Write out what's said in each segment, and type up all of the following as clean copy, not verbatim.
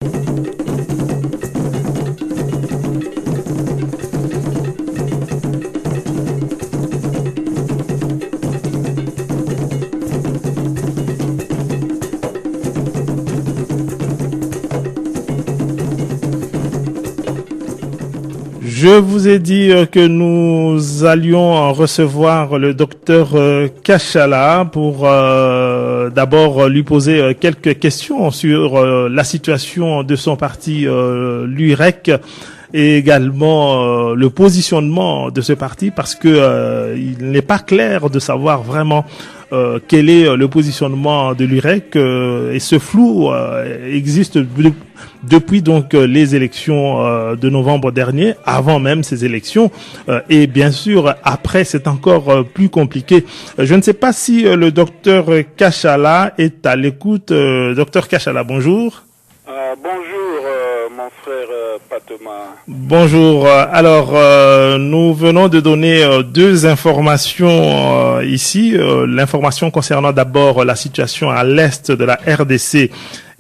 Je vous ai dit que nous allions recevoir le docteur Kachala pour d'abord lui poser quelques questions sur la situation de son parti, l'UREC, et également le positionnement de ce parti, parce que il n'est pas clair de savoir vraiment quel est le positionnement de l'UREC, et ce flou existe depuis donc les élections de novembre dernier, avant même ces élections, et bien sûr après c'est encore plus compliqué. Je ne sais pas si le docteur Kachala est à l'écoute. Docteur Kachala, bonjour. Bonjour mon frère Patoma. Bonjour. Alors nous venons de donner deux informations ici. L'information concernant d'abord la situation à l'est de la RDC.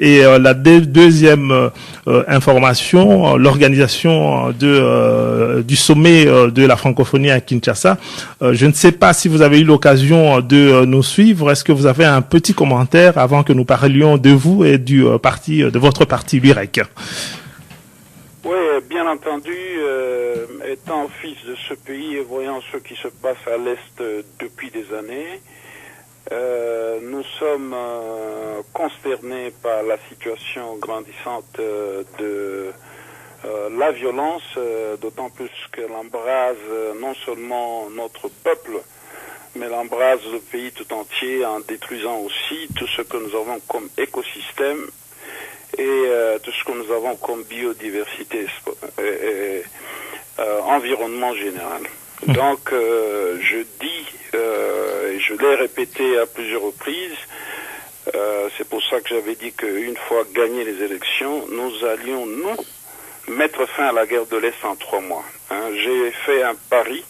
Et la deuxième information, l'organisation du sommet de la francophonie à Kinshasa. Je ne sais pas si vous avez eu l'occasion de nous suivre. Est-ce que vous avez un petit commentaire avant que nous parlions de vous et du parti, de votre parti, l'UREC? Oui, bien entendu, étant fils de ce pays et voyant ce qui se passe à l'Est depuis des années, nous sommes consternés par la situation grandissante de la violence, d'autant plus qu'elle embrase non seulement notre peuple, mais elle embrase le pays tout entier en détruisant aussi tout ce que nous avons comme écosystème et tout ce que nous avons comme biodiversité et environnement général. Donc je dis, et je l'ai répété à plusieurs reprises, c'est pour ça que j'avais dit qu'une fois gagné les élections, nous allions nous mettre fin à la guerre de l'Est en 3 mois. J'ai fait un pari,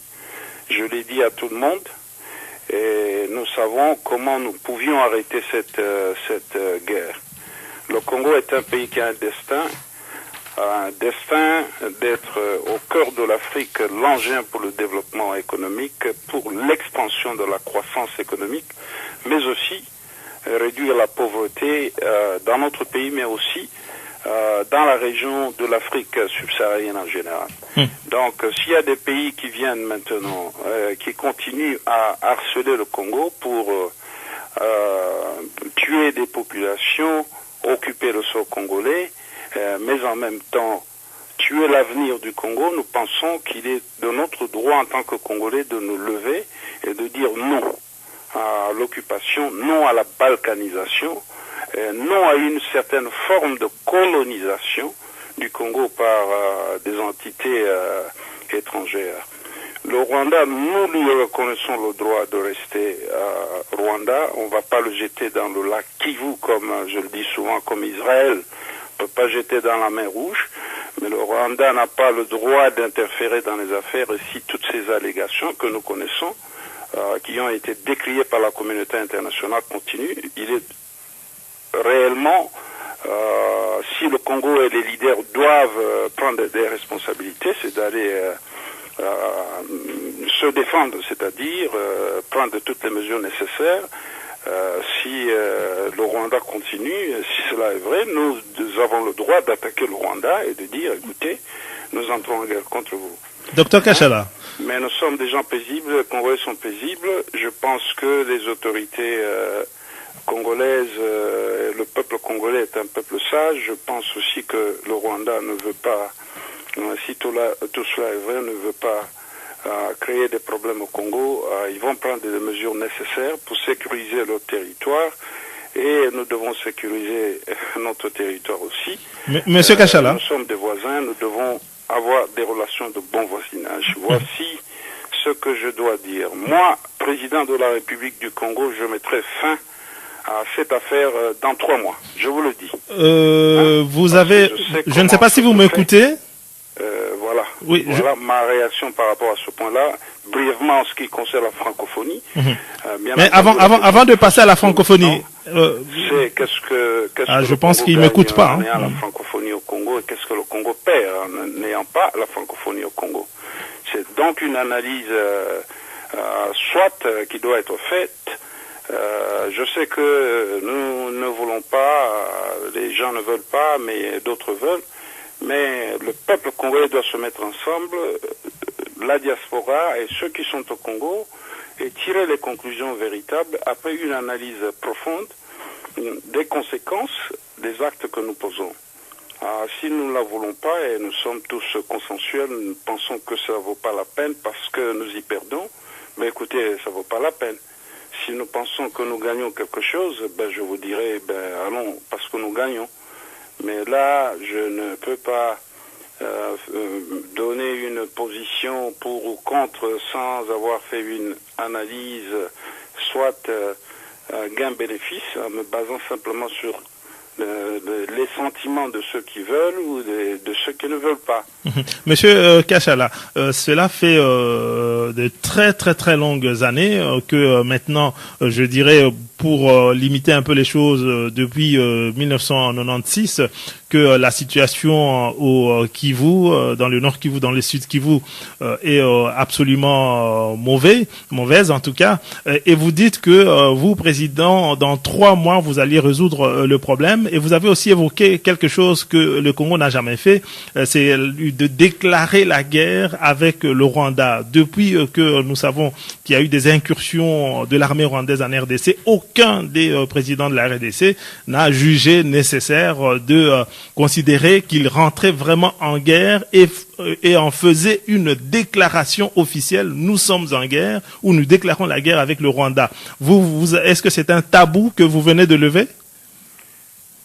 je l'ai dit à tout le monde, et nous savons comment nous pouvions arrêter cette guerre. Le Congo est un pays qui a un destin d'être au cœur de l'Afrique, l'engin pour le développement économique, pour l'expansion de la croissance économique, mais aussi réduire la pauvreté dans notre pays, mais aussi dans la région de l'Afrique subsaharienne en général. Donc, s'il y a des pays qui viennent maintenant, qui continuent à harceler le Congo pour tuer des populations, occuper le sol congolais, mais en même temps tuer l'avenir du Congo, nous pensons qu'il est de notre droit en tant que Congolais de nous lever et de dire non à l'occupation, non à la balkanisation, non à une certaine forme de colonisation du Congo par des entités étrangères. Le Rwanda, nous lui reconnaissons le droit de rester Rwanda. On ne va pas le jeter dans le lac Kivu, comme je le dis souvent, comme Israël ne peut pas jeter dans la mer Rouge. Mais le Rwanda n'a pas le droit d'interférer dans les affaires. Et si toutes ces allégations que nous connaissons, qui ont été décriées par la communauté internationale, continuent, il est réellement, si le Congo et les leaders doivent prendre des responsabilités, c'est d'aller se défendre, c'est-à-dire prendre toutes les mesures nécessaires. Si le Rwanda continue, si cela est vrai, nous avons le droit d'attaquer le Rwanda et de dire, écoutez, nous entrons en guerre contre vous. Docteur Kachala. Mais nous sommes des gens paisibles, les Congolais sont paisibles. Je pense que les autorités congolaises, le peuple congolais est un peuple sage. Je pense aussi que le Rwanda ne veut pas, si tout cela est vrai, ne veut pas créer des problèmes au Congo. Ils vont prendre des mesures nécessaires pour sécuriser leur territoire et nous devons sécuriser notre territoire aussi. Monsieur Kachala. Nous sommes des voisins, nous devons avoir des relations de bon voisinage. Voici ce que je dois dire. Moi, président de la République du Congo, je mettrai fin à cette affaire dans 3 mois. Je vous le dis. Vous avez... Je ne sais pas si vous m'écoutez. Voilà. Oui, voilà ma réaction par rapport à ce point-là. Brièvement, en ce qui concerne la francophonie. Mais avant de passer à la francophonie, C'est je pense qu'il m'écoute pas. En ayant la francophonie au Congo, et qu'est-ce que le Congo perd en n'ayant pas la francophonie au Congo. C'est donc une analyse qui doit être faite. Je sais que nous ne voulons pas, les gens ne veulent pas, mais d'autres veulent. Mais le peuple congolais doit se mettre ensemble, la diaspora et ceux qui sont au Congo, et tirer les conclusions véritables après une analyse profonde des conséquences des actes que nous posons. Si nous ne la voulons pas, et nous sommes tous consensuels, nous pensons que ça ne vaut pas la peine parce que nous y perdons, mais écoutez, ça ne vaut pas la peine. Si nous pensons que nous gagnons quelque chose, je vous dirais, allons, parce que nous gagnons. Mais là, je ne peux pas donner une position pour ou contre sans avoir fait une analyse, soit gain-bénéfice, en me basant simplement sur les sentiments de ceux qui veulent ou de ceux qui ne veulent pas. Monsieur Kachala, cela fait de très très très longues années que maintenant, je dirais, pour limiter un peu les choses, depuis 1996, que la situation au Kivu, dans le Nord Kivu, dans le Sud Kivu, est absolument mauvaise en tout cas. Et vous dites que vous, président, dans 3 mois, vous alliez résoudre le problème. Et vous avez aussi évoqué quelque chose que le Congo n'a jamais fait, c'est de déclarer la guerre avec le Rwanda. Depuis que nous savons qu'il y a eu des incursions de l'armée rwandaise en RDC, aucun des présidents de la RDC n'a jugé nécessaire de considérer qu'il rentrait vraiment en guerre et en faisait une déclaration officielle. Nous sommes en guerre, ou nous déclarons la guerre avec le Rwanda. Est-ce que c'est un tabou que vous venez de lever?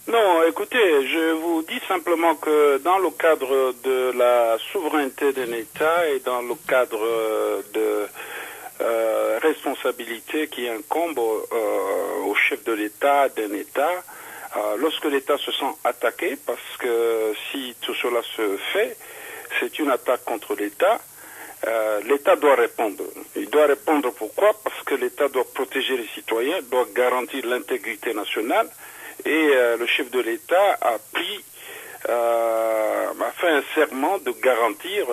Non, écoutez, je vous dis simplement que dans le cadre de la souveraineté d'un État et dans le cadre de responsabilité qui incombe au chef de l'État, d'un État, lorsque l'État se sent attaqué, parce que si tout cela se fait, c'est une attaque contre l'État, l'État doit répondre. Il doit répondre pourquoi? Parce que l'État doit protéger les citoyens, doit garantir l'intégrité nationale, et le chef de l'État a fait un serment de garantir,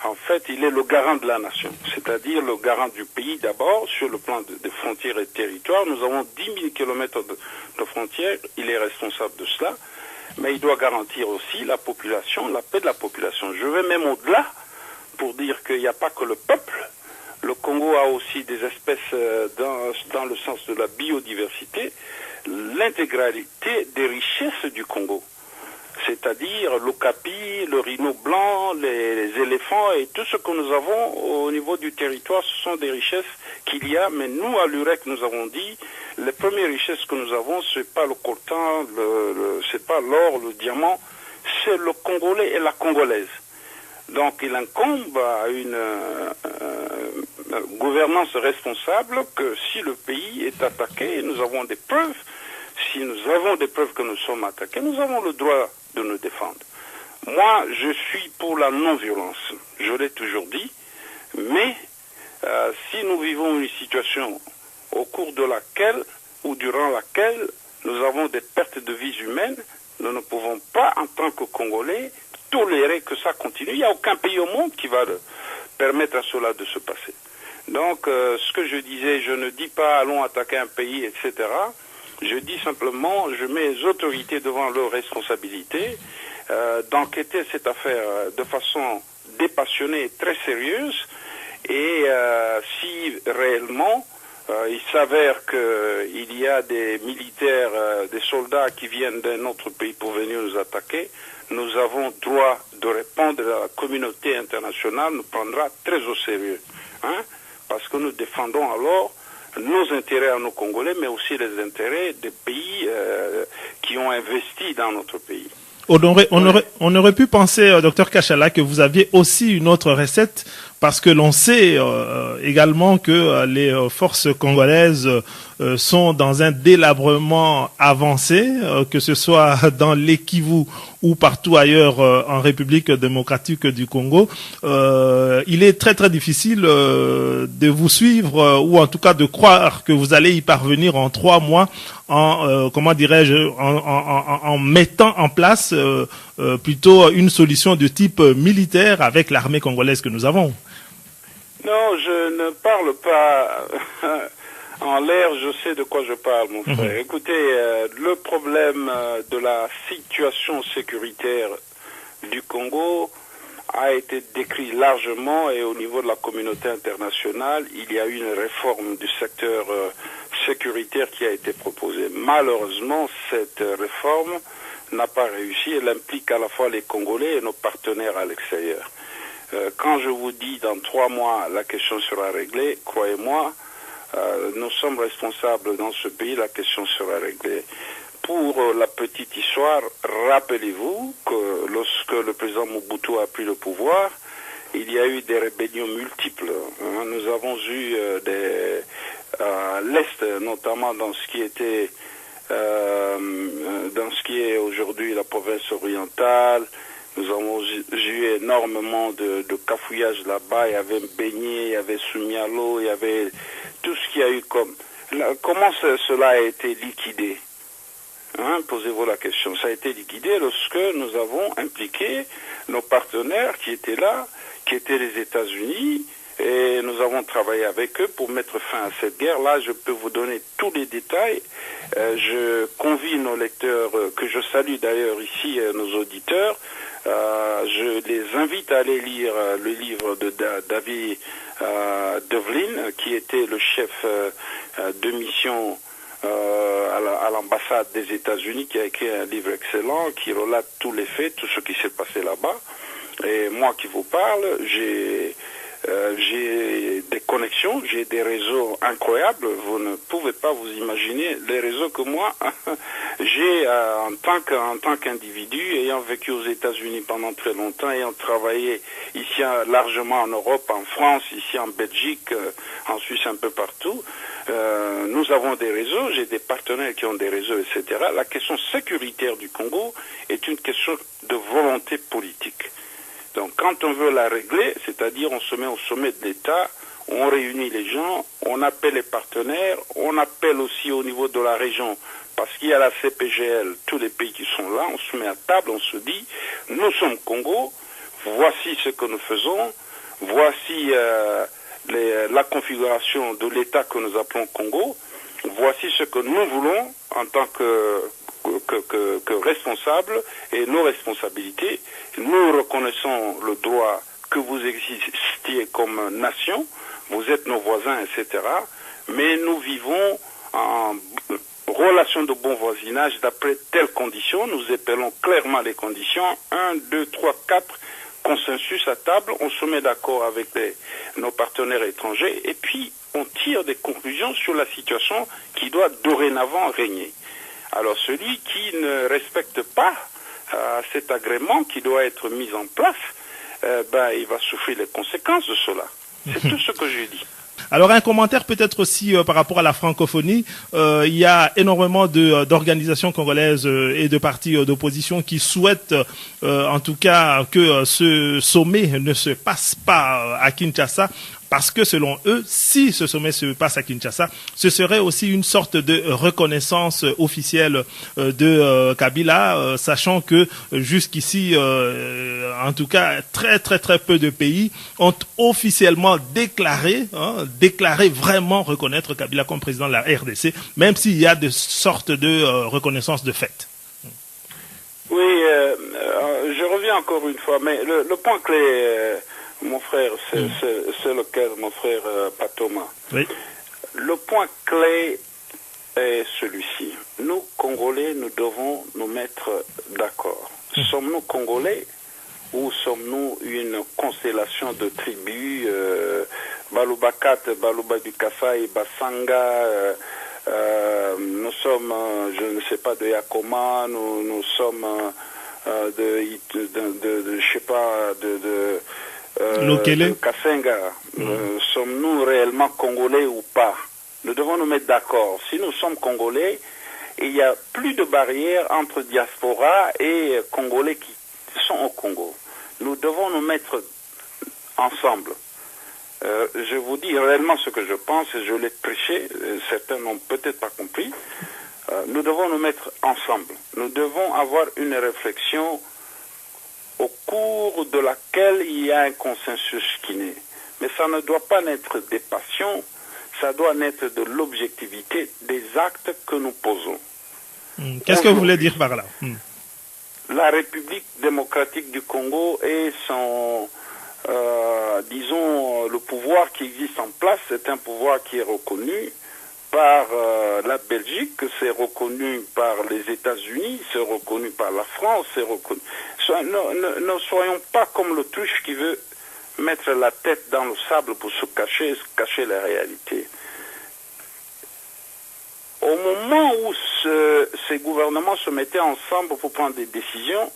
en fait, il est le garant de la nation, c'est-à-dire le garant du pays d'abord, sur le plan des frontières et territoires. Nous avons 10 000 kilomètres de frontières, il est responsable de cela, mais il doit garantir aussi la population, la paix de la population. Je vais même au-delà pour dire qu'il n'y a pas que le peuple. Le Congo a aussi des espèces dans le sens de la biodiversité, l'intégralité des richesses du Congo, c'est-à-dire l'okapi, le rhino blanc, les éléphants et tout ce que nous avons au niveau du territoire, ce sont des richesses qu'il y a, mais nous à l'UREC nous avons dit, les premières richesses que nous avons, c'est pas le coltan, c'est pas l'or, le diamant, c'est le Congolais et la Congolaise. Donc il incombe à une gouvernance responsable que si le pays est attaqué, nous avons des preuves, si nous avons des preuves que nous sommes attaqués, nous avons le droit de nous défendre. Moi, je suis pour la non-violence, je l'ai toujours dit, mais si nous vivons une situation au cours de laquelle ou durant laquelle nous avons des pertes de vies humaines, nous ne pouvons pas, en tant que Congolais, tolérer que ça continue. Il n'y a aucun pays au monde qui va permettre à cela de se passer. Donc, ce que je disais, je ne dis pas allons attaquer un pays, etc. Je dis simplement, je mets les autorités devant leurs responsabilités d'enquêter cette affaire de façon dépassionnée et très sérieuse. Et si réellement il s'avère qu'il y a des militaires, des soldats qui viennent d'un autre pays pour venir nous attaquer, nous avons droit de répondre. La communauté internationale nous prendra très au sérieux, parce que nous défendons alors nos intérêts à nos Congolais, mais aussi les intérêts des pays qui ont investi dans notre pays. On aurait pu penser, docteur Kachala, que vous aviez aussi une autre recette parce que l'on sait également que les forces congolaises sont dans un délabrement avancé, que ce soit dans les Kivu ou partout ailleurs en République démocratique du Congo. Il est très très difficile de vous suivre ou en tout cas de croire que vous allez y parvenir en 3 mois en comment dirais-je en mettant en place plutôt une solution de type militaire avec l'armée congolaise que nous avons. Non, je ne parle pas en l'air, je sais de quoi je parle, mon frère. Écoutez, le problème de la situation sécuritaire du Congo a été décrit largement et au niveau de la communauté internationale, il y a eu une réforme du secteur sécuritaire qui a été proposée. Malheureusement, cette réforme n'a pas réussi. Elle implique à la fois les Congolais et nos partenaires à l'extérieur. Quand je vous dis dans 3 mois la question sera réglée, croyez-moi, nous sommes responsables dans ce pays, la question sera réglée. Pour la petite histoire, rappelez-vous que lorsque le président Mobutu a pris le pouvoir, il y a eu des rébellions multiples. Nous avons eu l'Est, notamment dans ce qui était dans ce qui est aujourd'hui la province orientale. Nous avons eu énormément de cafouillage là-bas. Il y avait Beignet, il y avait Soumialo, il y avait tout ce qu'il y a eu comme... Comment cela a été liquidé? Posez-vous la question. Ça a été liquidé lorsque nous avons impliqué nos partenaires qui étaient là, qui étaient les États-Unis, et nous avons travaillé avec eux pour mettre fin à cette guerre. Là, je peux vous donner tous les détails. Je convie nos lecteurs, que je salue d'ailleurs ici, nos auditeurs. Je les invite à aller lire le livre de David Devlin, qui était le chef de mission à l'ambassade des États-Unis, qui a écrit un livre excellent, qui relate tous les faits, tout ce qui s'est passé là-bas. Et moi qui vous parle, j'ai des connexions, j'ai des réseaux incroyables. Vous ne pouvez pas vous imaginer les réseaux que moi j'ai en tant qu'individu, ayant vécu aux États-Unis pendant très longtemps, ayant travaillé ici largement en Europe, en France, ici en Belgique, en Suisse, un peu partout. Nous avons des réseaux, j'ai des partenaires qui ont des réseaux, etc. La question sécuritaire du Congo est une question de volonté politique. Donc quand on veut la régler, c'est-à-dire on se met au sommet de l'État, on réunit les gens, on appelle les partenaires, on appelle aussi au niveau de la région, parce qu'il y a la CPGL, tous les pays qui sont là, on se met à table, on se dit, nous sommes Congo, voici ce que nous faisons, voici la configuration de l'État que nous appelons Congo, voici ce que nous voulons en tant que responsables et nos responsabilités. Nous reconnaissons le droit que vous existiez comme nation, vous êtes nos voisins, etc. Mais nous vivons en relation de bon voisinage d'après telles conditions. Nous appelons clairement les conditions. 1, 2, 3, 4, consensus à table. On se met d'accord avec nos partenaires étrangers et puis on tire des conclusions sur la situation qui doit dorénavant régner. Alors celui qui ne respecte pas cet agrément qui doit être mis en place, il va souffrir les conséquences de cela. C'est tout ce que je dis. Alors un commentaire peut-être aussi par rapport à la francophonie. Il y a énormément d'organisations congolaises et de partis d'opposition qui souhaitent en tout cas que ce sommet ne se passe pas à Kinshasa. Parce que selon eux, si ce sommet se passe à Kinshasa, ce serait aussi une sorte de reconnaissance officielle de Kabila, sachant que jusqu'ici, en tout cas, très très très peu de pays ont officiellement déclaré vraiment reconnaître Kabila comme président de la RDC, même s'il y a des sortes de reconnaissance de fait. Oui, je reviens encore une fois, mais le point clé... mon frère, c'est lequel, mon frère Patoma. Oui. Le point clé est celui-ci. Nous, Congolais, nous devons nous mettre d'accord. Sommes-nous Congolais ou sommes-nous une constellation de tribus Balubakat, Baluba du Kassai, Basanga, nous sommes, je ne sais pas, de Yakoma, nous sommes je sais pas, Lokele. de Kassenga, sommes-nous réellement Congolais ou pas? Nous devons nous mettre d'accord. Si nous sommes Congolais, il n'y a plus de barrière entre diaspora et Congolais qui sont au Congo. Nous devons nous mettre ensemble. Je vous dis réellement ce que je pense, et je l'ai prêché, certains n'ont peut-être pas compris. Nous devons nous mettre ensemble. Nous devons avoir une réflexion au cours de laquelle il y a un consensus qui naît. Mais ça ne doit pas naître des passions, ça doit naître de l'objectivité des actes que nous posons. Qu'est-ce que vous voulez dire par là? La République démocratique du Congo et son, disons, le pouvoir qui existe en place, c'est un pouvoir qui est reconnu par la Belgique, c'est reconnu par les États-Unis, c'est reconnu par la France, c'est reconnu. Ne soyons pas comme l'autruche qui veut mettre la tête dans le sable pour se cacher la réalité. Au moment où ces gouvernements se mettaient ensemble pour prendre des décisions,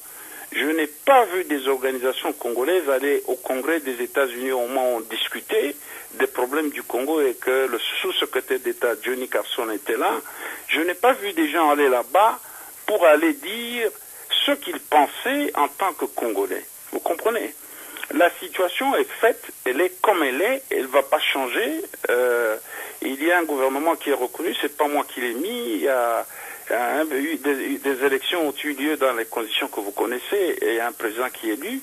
je n'ai pas vu des organisations congolaises aller au Congrès des États-Unis au moment où on discutait des problèmes du Congo et que le sous-secrétaire d'État Johnny Carson était là. Je n'ai pas vu des gens aller là-bas pour aller dire ce qu'ils pensaient en tant que Congolais. Vous comprenez? La situation est faite, elle est comme elle ne va pas changer. Il y a un gouvernement qui est reconnu, c'est pas moi qui l'ai mis, il y a eu des élections ont eu lieu dans les conditions que vous connaissez, et il y a un président qui est élu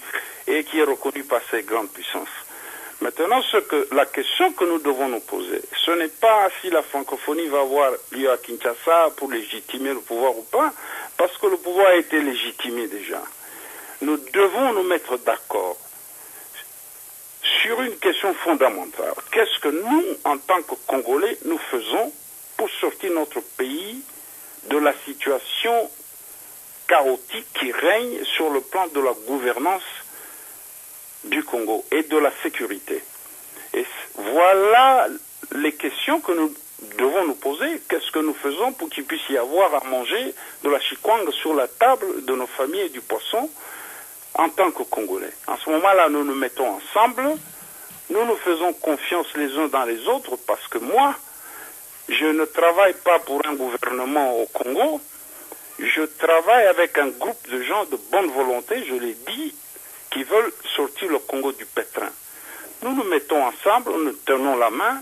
et qui est reconnu par ces grandes puissances. Maintenant, la question que nous devons nous poser, ce n'est pas si la francophonie va avoir lieu à Kinshasa pour légitimer le pouvoir ou pas, parce que le pouvoir a été légitimé déjà. Nous devons nous mettre d'accord sur une question fondamentale. Qu'est-ce que nous, en tant que Congolais, nous faisons pour sortir notre pays de la situation chaotique qui règne sur le plan de la gouvernance du Congo et de la sécurité. Et voilà les questions que nous devons nous poser. Qu'est-ce que nous faisons pour qu'il puisse y avoir à manger de la chikwang sur la table de nos familles et du poisson en tant que Congolais? En ce moment-là, nous nous mettons ensemble, nous nous faisons confiance les uns dans les autres, parce que moi, je ne travaille pas pour un gouvernement au Congo, je travaille avec un groupe de gens de bonne volonté, je l'ai dit, qui veulent sortir le Congo du pétrin. Nous nous mettons ensemble, nous tenons la main.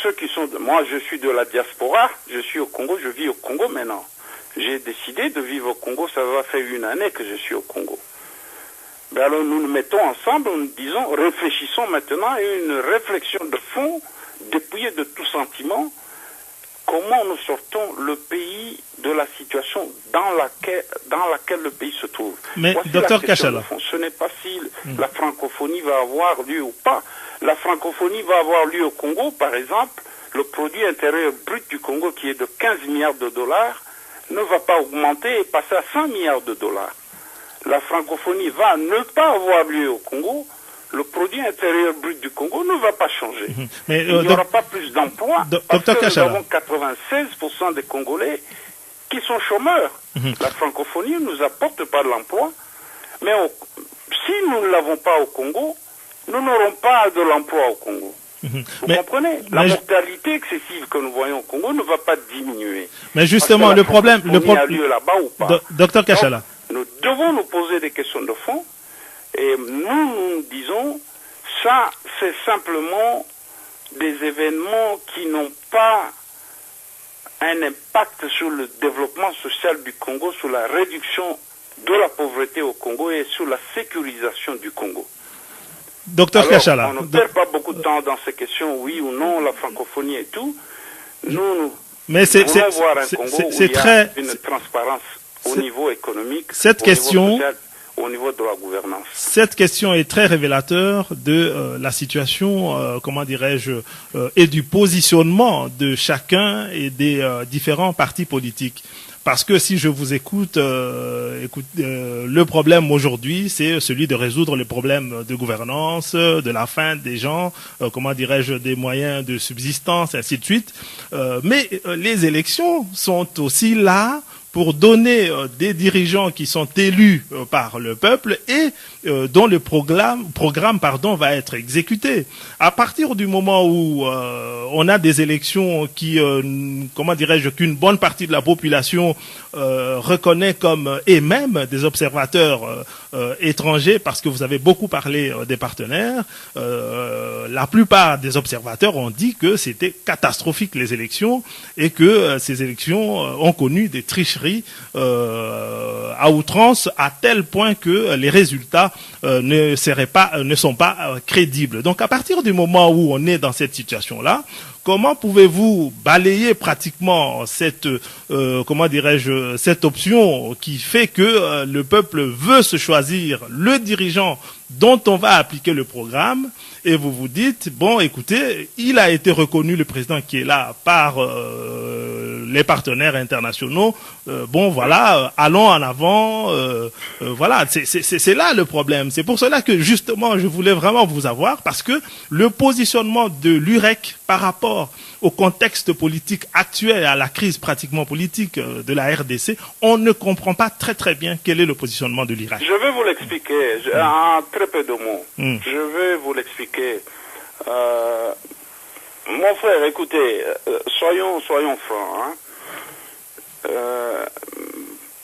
Ceux qui sont... Moi, je suis de la diaspora, je suis au Congo, je vis au Congo maintenant. J'ai décidé de vivre au Congo, ça va faire 1 année que je suis au Congo. Ben alors nous nous mettons ensemble, nous disons, réfléchissons maintenant à une réflexion de fond, dépouillée de tout sentiment. Comment nous sortons le pays de la situation dans laquelle le pays se trouve? Mais, Dr Kachala, ce n'est pas si la francophonie va avoir lieu ou pas. La francophonie va avoir lieu au Congo, par exemple. Le produit intérieur brut du Congo, qui est de 15 milliards de dollars, ne va pas augmenter et passer à 100 milliards de dollars. La francophonie va ne pas avoir lieu au Congo. Le produit intérieur brut du Congo ne va pas changer. Mais, il n'y aura pas plus d'emplois parce que nous avons 96% des Congolais qui sont chômeurs. La francophonie ne nous apporte pas de l'emploi. Mais si nous ne l'avons pas au Congo, nous n'aurons pas de l'emploi au Congo. Vous comprenez? La mortalité excessive que nous voyons au Congo ne va pas diminuer. Mais justement, le problème... a lieu là-bas ou pas. Dr Kachala. Nous devons nous poser des questions de fond. Et nous disons, ça, c'est simplement des événements qui n'ont pas un impact sur le développement social du Congo, sur la réduction de la pauvreté au Congo et sur la sécurisation du Congo. Docteur Kachala. On ne perd pas beaucoup de temps dans ces questions, oui ou non, la francophonie et tout. Nous voulons voir un Congo où il y a une transparence au niveau économique, cette question, niveau social, au niveau de la gouvernance. Cette question est très révélateur de la situation, comment dirais-je, et du positionnement de chacun et des différents partis politiques. Parce que si je vous écoute, le problème aujourd'hui, c'est celui de résoudre les problèmes de gouvernance, de la faim des gens, comment dirais-je, des moyens de subsistance, et ainsi de suite. Mais les élections sont aussi là pour donner des dirigeants qui sont élus par le peuple et dont le programme va être exécuté. À partir du moment où on a des élections qui, qu'une bonne partie de la population reconnaît comme, et même des observateurs étrangers, parce que vous avez beaucoup parlé des partenaires, la plupart des observateurs ont dit que c'était catastrophique les élections et que ces élections ont connu des tricheries à outrance, à tel point que les résultats ne sont pas crédibles. Donc à partir du moment où on est dans cette situation-là, comment pouvez-vous balayer pratiquement cette option qui fait que le peuple veut se choisir le dirigeant dont on va appliquer le programme, et vous vous dites, bon, écoutez, il a été reconnu, le président qui est là, par les partenaires internationaux, allons en avant, voilà, c'est là le problème. C'est pour cela que, justement, je voulais vraiment vous avoir, parce que le positionnement de l'UREC par rapport au contexte politique actuel, à la crise pratiquement politique de la RDC, on ne comprend pas très très bien quel est le positionnement de l'Irak. Je vais vous l'expliquer en très peu de mots. Je vais vous l'expliquer. Mon frère, écoutez, soyons francs.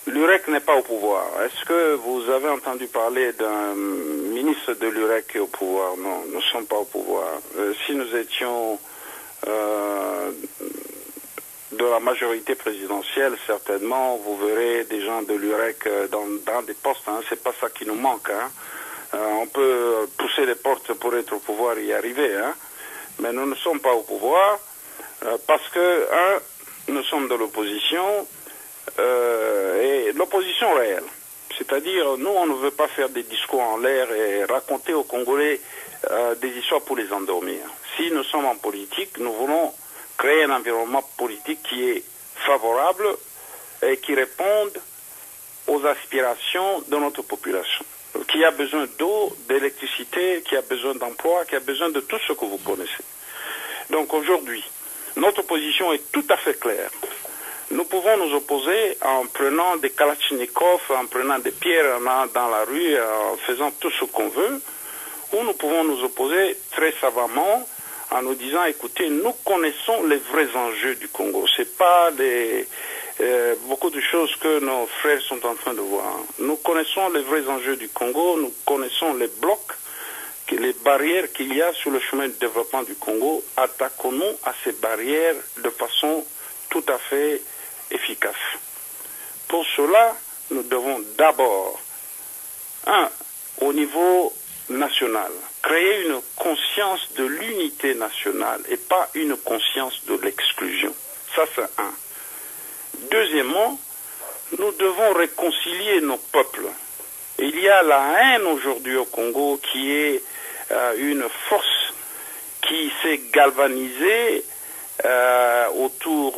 L'UREC n'est pas au pouvoir. Est-ce que vous avez entendu parler d'un ministre de l'UREC qui est au pouvoir? Non, nous ne sommes pas au pouvoir. Si nous étions de la majorité présidentielle, certainement, vous verrez des gens de l'UREC dans des postes. C'est pas ça qui nous manque. On peut pousser les portes pour être au pouvoir et y arriver. Mais nous ne sommes pas au pouvoir parce que, nous sommes de l'opposition et l'opposition réelle. C'est-à-dire, nous, on ne veut pas faire des discours en l'air et raconter aux Congolais des histoires pour les endormir. Si nous sommes en politique, nous voulons créer un environnement politique qui est favorable et qui réponde aux aspirations de notre population, qui a besoin d'eau, d'électricité, qui a besoin d'emploi, qui a besoin de tout ce que vous connaissez. Donc aujourd'hui, notre position est tout à fait claire. Nous pouvons nous opposer en prenant des kalachnikovs, en prenant des pierres dans la rue, en faisant tout ce qu'on veut, ou nous pouvons nous opposer très savamment en nous disant, écoutez, nous connaissons les vrais enjeux du Congo. C'est pas beaucoup de choses que nos frères sont en train de voir. Nous connaissons les vrais enjeux du Congo, nous connaissons les blocs, les barrières qu'il y a sur le chemin du développement du Congo. Attaquons-nous à ces barrières de façon tout à fait efficace. Pour cela, nous devons d'abord, au niveau national, créer une conscience de l'unité nationale et pas une conscience de l'exclusion. Ça, c'est un. Deuxièmement, nous devons réconcilier nos peuples. Il y a la haine aujourd'hui au Congo qui est une force qui s'est galvanisée autour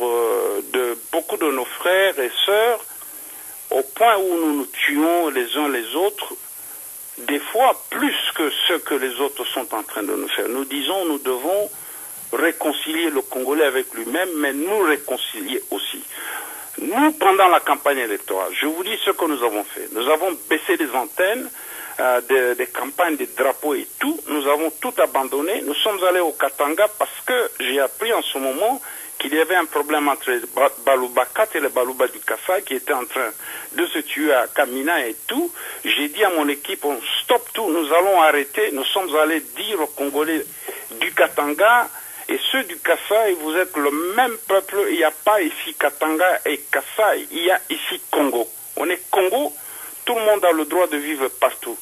de beaucoup de nos frères et sœurs, au point où nous nous tuons les uns les autres, des fois plus que ce que les autres sont en train de nous faire. Nous disons, nous devons réconcilier le Congolais avec lui-même, mais nous réconcilier aussi. Nous, pendant la campagne électorale, je vous dis ce que nous avons fait. Nous avons baissé les antennes des campagnes, des drapeaux et tout. Nous avons tout abandonné. Nous sommes allés au Katanga parce que j'ai appris en ce moment qu'il y avait un problème entre les Baluba 4 et les Baluba du Kassai qui étaient en train de se tuer à Kamina et tout. J'ai dit à mon équipe, on stoppe tout, nous allons arrêter. Nous sommes allés dire aux Congolais du Katanga et ceux du Kassai, vous êtes le même peuple. Il n'y a pas ici Katanga et Kassai, il y a ici Congo. On est Congo, tout le monde a le droit de vivre partout.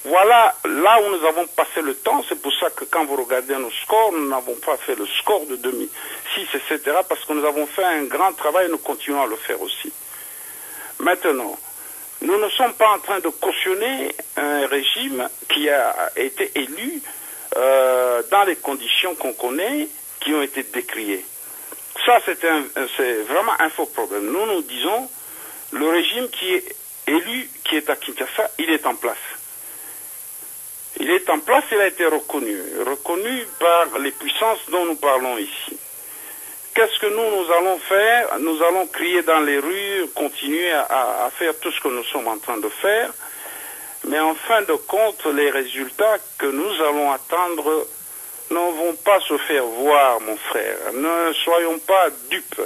Voilà là où nous avons passé le temps. C'est pour ça que quand vous regardez nos scores, nous n'avons pas fait le score de 2006, etc. Parce que nous avons fait un grand travail et nous continuons à le faire aussi. Maintenant, nous ne sommes pas en train de cautionner un régime qui a été élu dans les conditions qu'on connaît, qui ont été décriées. Ça, c'est vraiment un faux problème. Nous, nous disons, le régime qui est élu, qui est à Kinshasa, il est en place. Il est en place, il a été reconnu par les puissances dont nous parlons ici. qu'est-ce que nous allons faire? Nous allons crier dans les rues, continuer à faire tout ce que nous sommes en train de faire, mais en fin de compte, les résultats que nous allons attendre ne vont pas se faire voir, mon frère. Ne soyons pas dupes,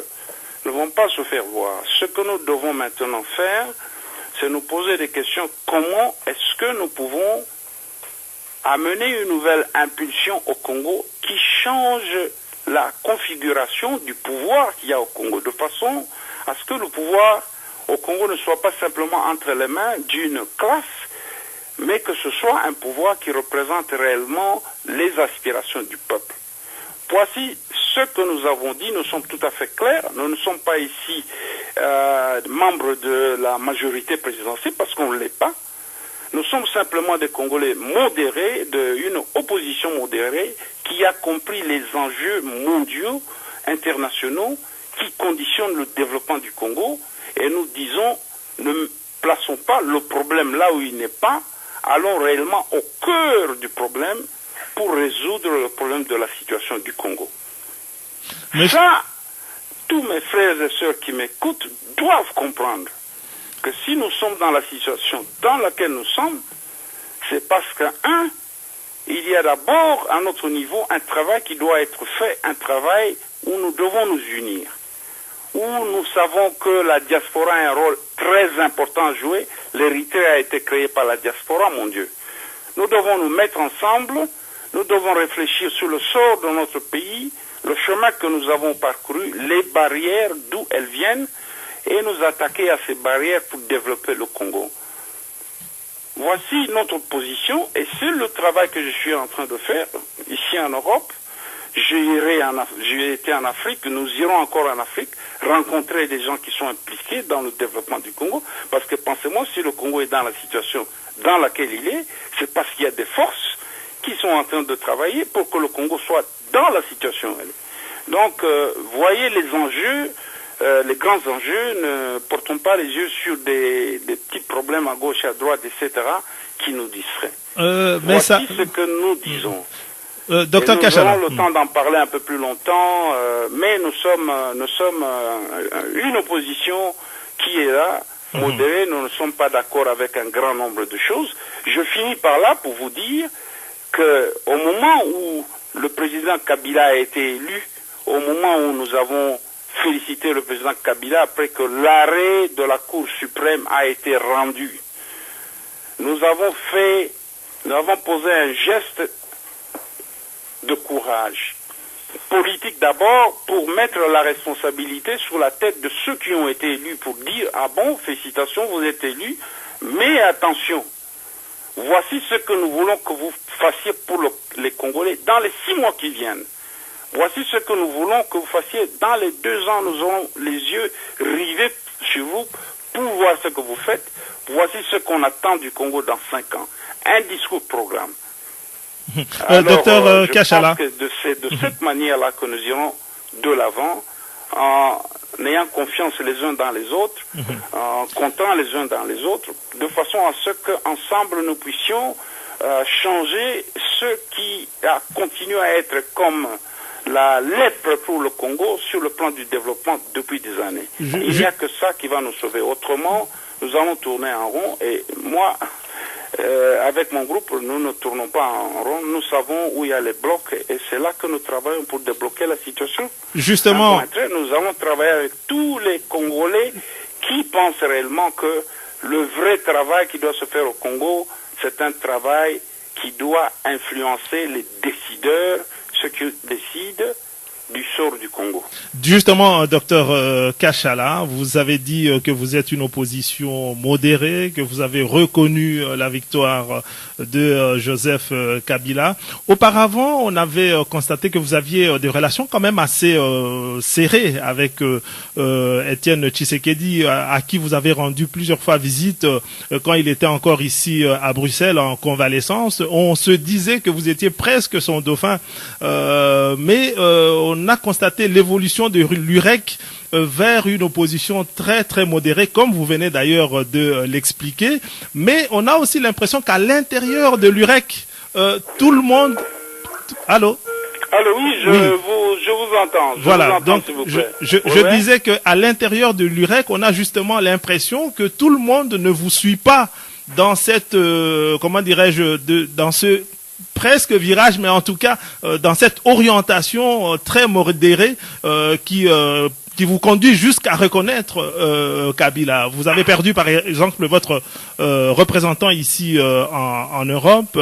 ne vont pas se faire voir. Ce que nous devons maintenant faire, c'est nous poser des questions. Comment est-ce que nous pouvons amener une nouvelle impulsion au Congo qui change la configuration du pouvoir qu'il y a au Congo, de façon à ce que le pouvoir au Congo ne soit pas simplement entre les mains d'une classe, mais que ce soit un pouvoir qui représente réellement les aspirations du peuple. Voici ce que nous avons dit, nous sommes tout à fait clairs, nous ne sommes pas ici membres de la majorité présidentielle parce qu'on ne l'est pas. Nous sommes simplement des Congolais modérés, une opposition modérée qui a compris les enjeux mondiaux, internationaux, qui conditionnent le développement du Congo. Et nous disons, ne plaçons pas le problème là où il n'est pas, allons réellement au cœur du problème pour résoudre le problème de la situation du Congo. Mais ça, tous mes frères et sœurs qui m'écoutent doivent comprendre que si nous sommes dans la situation dans laquelle nous sommes, c'est parce il y a d'abord à notre niveau un travail qui doit être fait, un travail où nous devons nous unir, où nous savons que la diaspora a un rôle très important à jouer. L'Érythrée a été créée par la diaspora, mon Dieu. Nous devons nous mettre ensemble, nous devons réfléchir sur le sort de notre pays, le chemin que nous avons parcouru, les barrières d'où elles viennent, et nous attaquer à ces barrières pour développer le Congo. Voici notre position, et c'est le travail que je suis en train de faire ici en Europe. J'ai été en Afrique, nous irons encore en Afrique, rencontrer des gens qui sont impliqués dans le développement du Congo, parce que pensez-moi, si le Congo est dans la situation dans laquelle il est, c'est parce qu'il y a des forces qui sont en train de travailler pour que le Congo soit dans la situation. Donc, voyez les enjeux, les grands enjeux, ne portons pas les yeux sur des petits problèmes à gauche, à droite, etc., qui nous distraient. Voici ce que nous disons. Docteur Kachala. Nous aurons le temps d'en parler un peu plus longtemps, mais nous sommes une opposition qui est là, modérée. Nous ne sommes pas d'accord avec un grand nombre de choses. Je finis par là pour vous dire qu'au moment où le président Kabila a été élu, au moment où nous avons félicité le président Kabila après que l'arrêt de la Cour suprême a été rendu, nous avons posé un geste de courage politique d'abord pour mettre la responsabilité sur la tête de ceux qui ont été élus pour dire ah bon, félicitations, vous êtes élus, mais attention, voici ce que nous voulons que vous fassiez pour les Congolais dans les 6 mois qui viennent. Voici ce que nous voulons que vous fassiez dans les 2 ans. Nous aurons les yeux rivés sur vous pour voir ce que vous faites. Voici ce qu'on attend du Congo dans 5 ans. Un discours programme. Alors, Docteur Kachala. Je pense que c'est de cette manière-là que nous irons de l'avant, en ayant confiance les uns dans les autres, en comptant les uns dans les autres, de façon à ce qu'ensemble nous puissions changer ce qui a continué à être comme la lèpre pour le Congo sur le plan du développement depuis des années. Il n'y a que ça qui va nous sauver. Autrement, nous allons tourner en rond. Et moi, avec mon groupe, nous ne tournons pas en rond. Nous savons où il y a les blocs et c'est là que nous travaillons pour débloquer la situation. Justement. Nous allons travailler avec tous les Congolais qui pensent réellement que le vrai travail qui doit se faire au Congo, c'est un travail qui doit influencer les décideurs, ceux qui décident du sort du Congo. Justement, docteur Kachala, vous avez dit que vous êtes une opposition modérée, que vous avez reconnu la victoire de Joseph Kabila. Auparavant, on avait constaté que vous aviez des relations quand même assez serrées avec Étienne Tshisekedi, à qui vous avez rendu plusieurs fois visite quand il était encore ici à Bruxelles en convalescence. On se disait que vous étiez presque son dauphin, mais on a constaté l'évolution de l'UREC vers une opposition très très modérée, comme vous venez d'ailleurs de l'expliquer. Mais on a aussi l'impression qu'à l'intérieur de l'UREC, tout le monde... Allô? Alors oui, je vous entends. Voilà, vous entends, donc je disais qu'à l'intérieur de l'UREC, on a justement l'impression que tout le monde ne vous suit pas dans cette, comment dirais-je, dans ce presque virage, mais en tout cas dans cette orientation très modérée qui vous conduit jusqu'à reconnaître Kabila. Vous avez perdu par exemple votre représentant ici en Europe.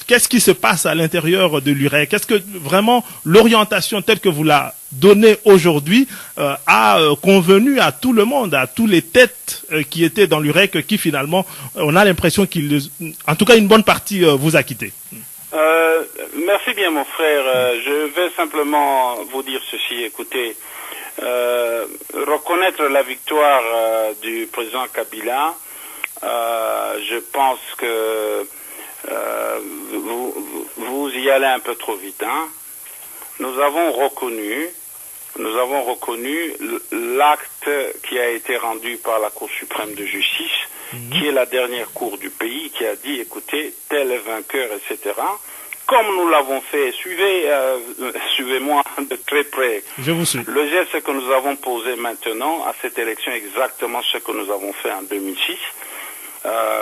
Qu'est-ce qui se passe à l'intérieur de l'UREC? Est-ce que vraiment l'orientation telle que vous la donnez aujourd'hui a convenu à tout le monde, à tous les têtes qui étaient dans l'UREC, qui finalement, on a l'impression en tout cas une bonne partie vous a quitté? Merci bien mon frère. Je vais simplement vous dire ceci. Écoutez, reconnaître la victoire du président Kabila, je pense que vous y allez un peu trop vite. Hein. Nous avons reconnu l'acte qui a été rendu par la Cour suprême de justice, qui est la dernière cour du pays, qui a dit, écoutez, tel est vainqueur, etc. Comme nous l'avons fait, suivez-moi de très près. Je vous suis. Le geste que nous avons posé maintenant à cette élection, exactement ce que nous avons fait en 2006,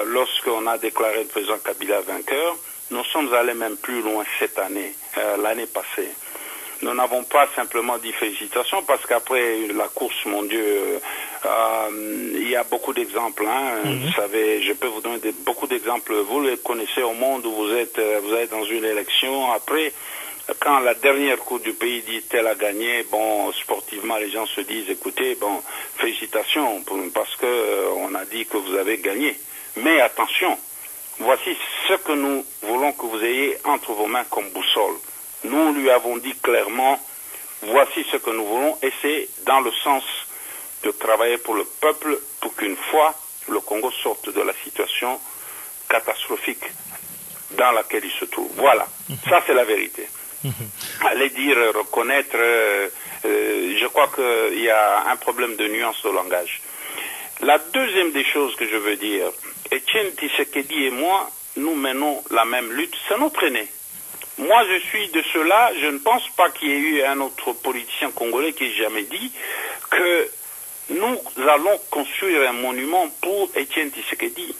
lorsqu'on a déclaré le président Kabila vainqueur, nous sommes allés même plus loin cette année, l'année passée. Nous n'avons pas simplement dit félicitations parce qu'après la course, mon Dieu, il y a beaucoup d'exemples. Hein. Vous savez, je peux vous donner beaucoup d'exemples. Vous les connaissez au monde où vous êtes dans une élection. Après, quand la dernière cour du pays dit tel a gagné, bon, sportivement, les gens se disent, écoutez, bon, félicitations parce que on a dit que vous avez gagné. Mais attention, voici ce que nous voulons que vous ayez entre vos mains comme boussole. Nous lui avons dit clairement, voici ce que nous voulons, et c'est dans le sens de travailler pour le peuple, pour qu'une fois le Congo sorte de la situation catastrophique dans laquelle il se trouve. Voilà, ça c'est la vérité. Allez dire, reconnaître, je crois qu'il y a un problème de nuance de langage. La deuxième des choses que je veux dire, Etienne Tshisekedi et moi, nous menons la même lutte, c'est notre aîné. Moi, je suis de ceux-là, je ne pense pas qu'il y ait eu un autre politicien congolais qui ait jamais dit que nous allons construire un monument pour Etienne Tshisekedi.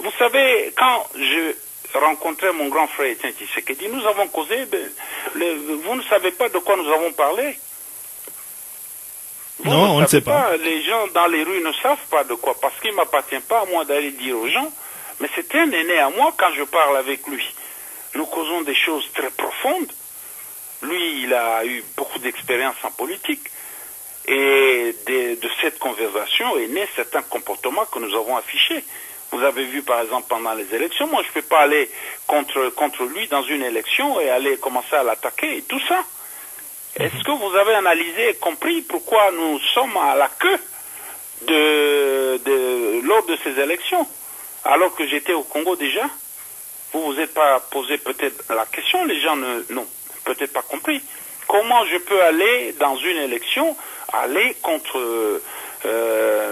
Vous savez, quand je rencontrais mon grand frère Etienne Tshisekedi, nous avons causé, vous ne savez pas de quoi nous avons parlé. Non, on ne sait pas. Les gens dans les rues ne savent pas de quoi, parce qu'il ne m'appartient pas à moi d'aller dire aux gens, mais c'est un aîné à moi quand je parle avec lui. Nous causons des choses très profondes. Lui, il a eu beaucoup d'expérience en politique. Et de cette conversation est né certains comportements que nous avons affichés. Vous avez vu, par exemple, pendant les élections, moi, je ne peux pas aller contre lui dans une élection et aller commencer à l'attaquer et tout ça. Est-ce que vous avez analysé et compris pourquoi nous sommes à la queue lors de ces élections, alors que j'étais au Congo déjà? Vous vous êtes pas posé peut-être la question, les gens n'ont peut-être pas compris. Comment je peux aller dans une élection, aller contre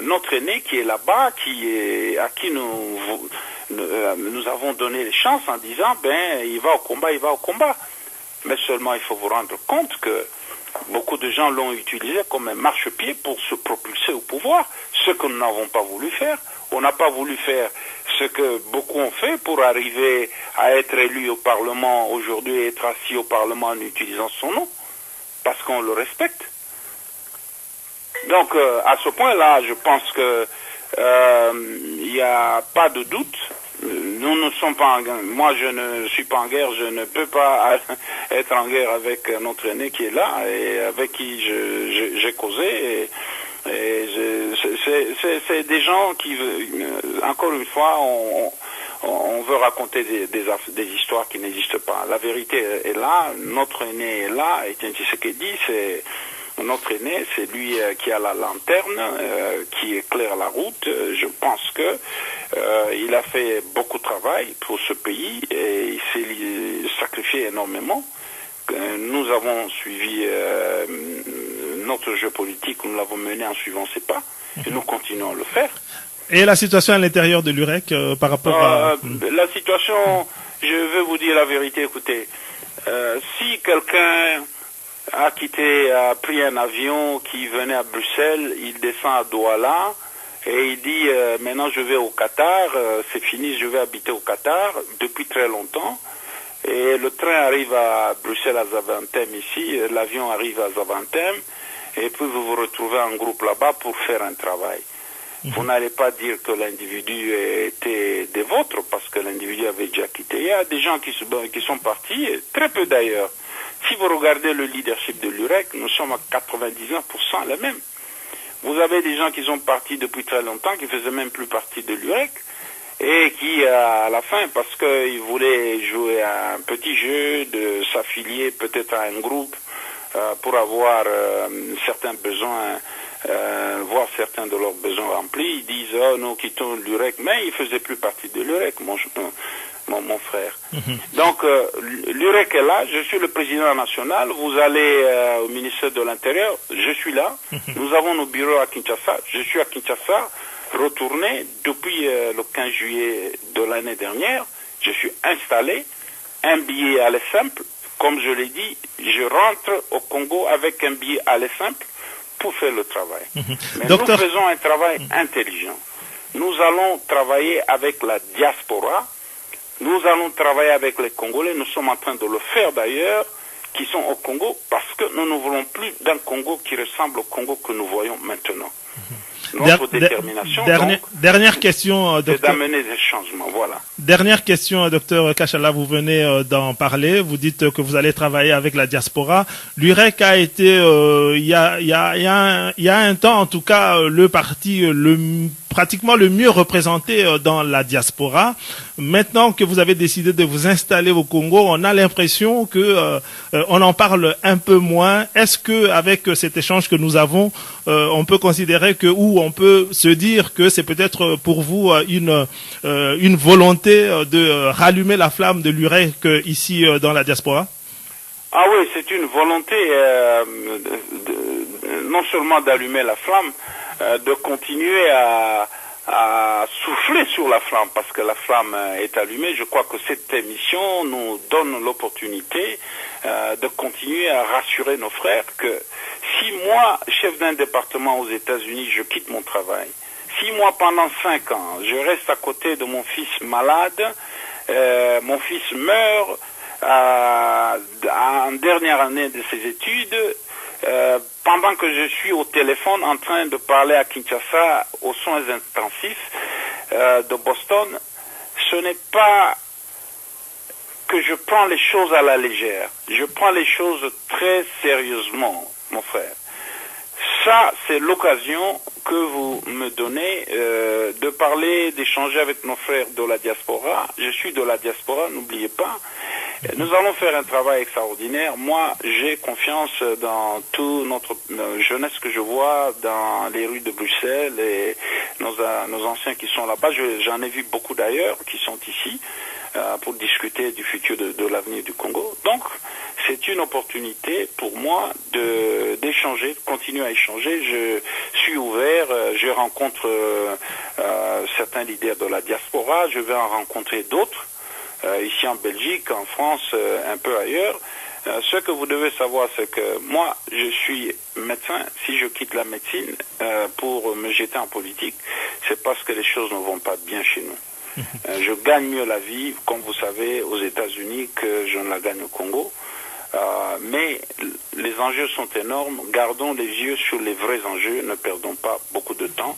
notre aîné qui est là-bas, à qui nous avons donné les chances en disant, ben, il va au combat. Mais seulement il faut vous rendre compte que beaucoup de gens l'ont utilisé comme un marchepied pour se propulser au pouvoir, ce que nous n'avons pas voulu faire. On n'a pas voulu faire ce que beaucoup ont fait pour arriver à être élu au Parlement aujourd'hui et être assis au Parlement en utilisant son nom, parce qu'on le respecte. Donc, à ce point-là, je pense que il n'y a pas de doute. Nous ne sommes pas en guerre. Moi, je ne suis pas en guerre. Je ne peux pas être en guerre avec notre aîné qui est là et avec qui j'ai causé. C'est des gens qui, encore une fois, on veut raconter des histoires qui n'existent pas. La vérité est là. Notre aîné est là. Etienne Tshisekedi, c'est notre aîné, c'est lui qui a la lanterne, qui éclaire la route. Je pense que il a fait beaucoup de travail pour ce pays et il s'est sacrifié énormément. Nous avons suivi notre jeu politique, nous l'avons mené en suivant ses pas et nous continuons à le faire. Et la situation à l'intérieur de l'UREC par rapport à... La situation, je veux vous dire la vérité, écoutez, Si quelqu'un a pris un avion qui venait à Bruxelles, il descend à Douala et il dit maintenant je vais au Qatar, c'est fini, je vais habiter au Qatar depuis très longtemps. Et le train arrive à Bruxelles à Zaventem ici, l'avion arrive à Zaventem et puis vous vous retrouvez en groupe là-bas pour faire un travail. Vous n'allez pas dire que l'individu était des vôtres parce que l'individu avait déjà quitté. Il y a des gens qui sont partis, très peu d'ailleurs. Si vous regardez le leadership de l'UREC, nous sommes à 99% les mêmes. Vous avez des gens qui sont partis depuis très longtemps, qui ne faisaient même plus partie de l'UREC, et qui, à la fin, parce qu'ils voulaient jouer à un petit jeu, de s'affilier peut-être à un groupe pour avoir certains besoins, voir certains de leurs besoins remplis, ils disent « Oh, nous quittons l'UREC », mais ils ne faisaient plus partie de l'UREC, mon frère. Donc, l'UREC est là, je suis le président national, vous allez au ministère de l'Intérieur, je suis là, nous avons nos bureaux à Kinshasa, je suis à Kinshasa, retourné depuis le 15 juillet de l'année dernière, je suis installé, un billet aller simple, comme je l'ai dit, je rentre au Congo avec un billet aller simple pour faire le travail. Mais Docteur... nous faisons un travail intelligent. Nous allons travailler avec la diaspora, nous allons travailler avec les Congolais, nous sommes en train de le faire d'ailleurs, qui sont au Congo, parce que nous ne voulons plus d'un Congo qui ressemble au Congo que nous voyons maintenant. Notre détermination, dernière question, c'est d'amener des changements, voilà. Dernière question, docteur Kachala, vous venez d'en parler, vous dites que vous allez travailler avec la diaspora. L'UREC a été, il y a un temps en tout cas, le parti pratiquement le mieux représenté dans la diaspora. Maintenant que vous avez décidé de vous installer au Congo, on a l'impression que on en parle un peu moins. Est-ce que avec cet échange que nous avons, on peut considérer que, ou on peut se dire que c'est peut-être pour vous une volonté de rallumer la flamme de l'UREC ici dans la diaspora? Ah oui, c'est une volonté non seulement d'allumer la flamme, de continuer à souffler sur la flamme, parce que la flamme est allumée. Je crois que cette émission nous donne l'opportunité de continuer à rassurer nos frères que si moi, chef d'un département aux États-Unis, je quitte mon travail, si moi, pendant 5 ans, je reste à côté de mon fils malade, mon fils meurt en dernière année de ses études, pendant que je suis au téléphone en train de parler à Kinshasa aux soins intensifs de Boston, ce n'est pas que je prends les choses à la légère. Je prends les choses très sérieusement, mon frère. Ça, c'est l'occasion que vous me donnez de parler, d'échanger avec nos frères de la diaspora. Je suis de la diaspora, n'oubliez pas. Nous allons faire un travail extraordinaire. Moi, j'ai confiance dans toute notre jeunesse que je vois dans les rues de Bruxelles et nos anciens qui sont là-bas. J'en ai vu beaucoup d'ailleurs qui sont ici pour discuter du futur de l'avenir du Congo. Donc, c'est une opportunité pour moi d'échanger, de continuer à échanger. Je suis ouvert, je rencontre certains leaders de la diaspora, je vais en rencontrer d'autres. Ici en Belgique, en France, un peu ailleurs. Ce que vous devez savoir, c'est que moi, je suis médecin. Si je quitte la médecine pour me jeter en politique, c'est parce que les choses ne vont pas bien chez nous. Je gagne mieux la vie, comme vous savez, aux États-Unis que je ne la gagne au Congo. Mais les enjeux sont énormes. Gardons les yeux sur les vrais enjeux. Ne perdons pas beaucoup de temps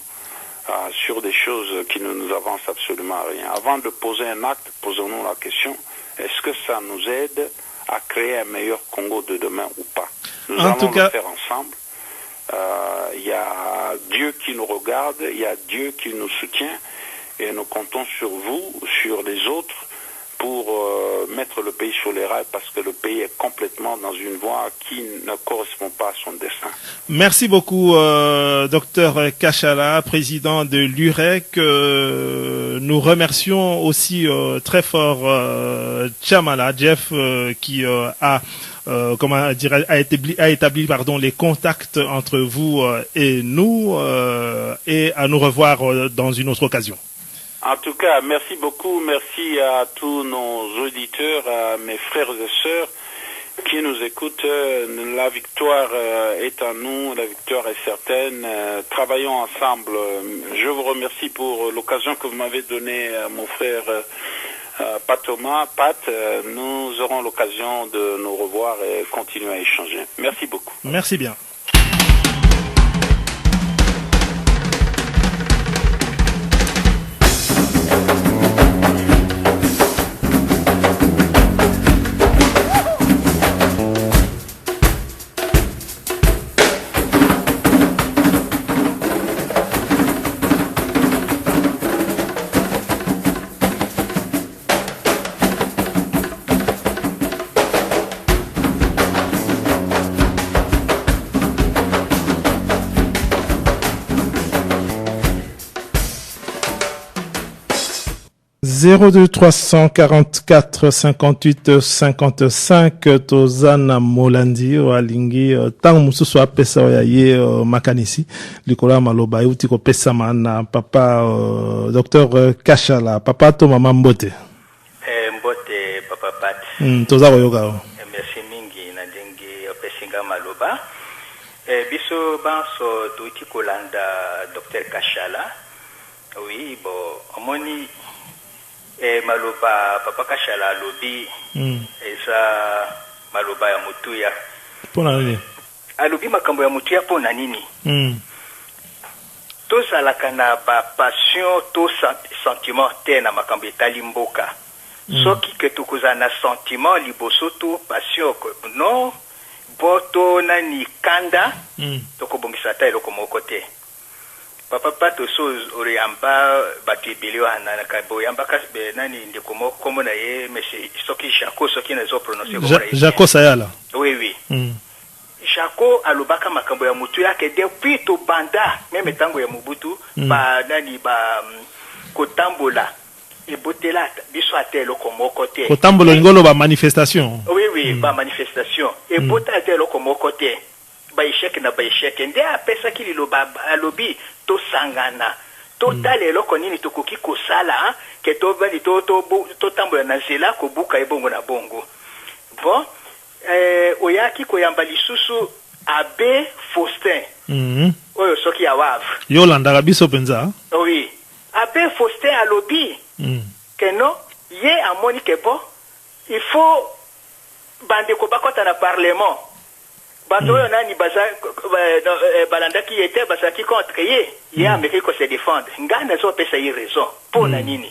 sur des choses qui ne nous avancent absolument à rien. Avant de poser un acte, posons-nous la question, est-ce que ça nous aide à créer un meilleur Congo de demain ou pas? Nous allons le faire ensemble. Il y a Dieu qui nous regarde, il y a Dieu qui nous soutient, et nous comptons sur vous, sur les autres, pour mettre le pays sur les rails, parce que le pays est complètement dans une voie qui ne correspond pas à son destin. Merci beaucoup, docteur Kachala, président de l'UREC. Nous remercions aussi très fort Chamala, Jeff, qui a établi les contacts entre vous et nous, et à nous revoir dans une autre occasion. En tout cas, merci beaucoup. Merci à tous nos auditeurs, à mes frères et sœurs qui nous écoutent, la victoire est à nous, la victoire est certaine. Travaillons ensemble. Je vous remercie pour l'occasion que vous m'avez donnée, mon frère Pat Thomas. Pat, nous aurons l'occasion de nous revoir et continuer à échanger. Merci beaucoup. Merci bien. Zéro deux 344 58 55 Tozana Molandi Walingi Tang Mususu apesa ya ye makanisi likola maloba yuti ko pesa mana papa docteur Kashala papa to mama Mbote Mbote papa Pat toza koyoka merci mingi na ndenge opesinga maloba biso banso tuti kolanda docteur Kashala oui bon omoni maloba papa Kashala lobi eza maloba ya mutuya pona nini alobi makambo ya mutuya pona nini tozalaka na ba passion to sentiment te na makambo etali mboka soki ke tokoza na sentiment liboso to passion non boto nani kanda tokobongisa ta eloko moko te papa pato so oriamba batibili wana nakabo yamba kasbe nani ndiko moko komo na ye monsieur soki Jaco soki na zo prononcer comme Jaco Sayala oui Jaco alobaka makambo ya mutu yake depuis to banda même tango ya Mobutu ba nani ba kotambola ebotela biso atelo komoko te kotambola ngolo ba manifestation oui ba manifestation ebota atelo komoko te ba échec na ba échec nde apesa ki liloba alobi to sangana total eloko nini tokoki kosala ke to bali to tambola na nzela ko buka ebongo na bongo bon oyaki koyamba lisusu abe Faustin oyo soki ya wav yolanda biso penza oui abe Faustin alobi que non ye amoni ke bon il faut bande ko bakota na parlement bato oyo nani baza balanda ki était baza ki contre ye ameki ko se défendre ngana zo pesa yi raison pour na nini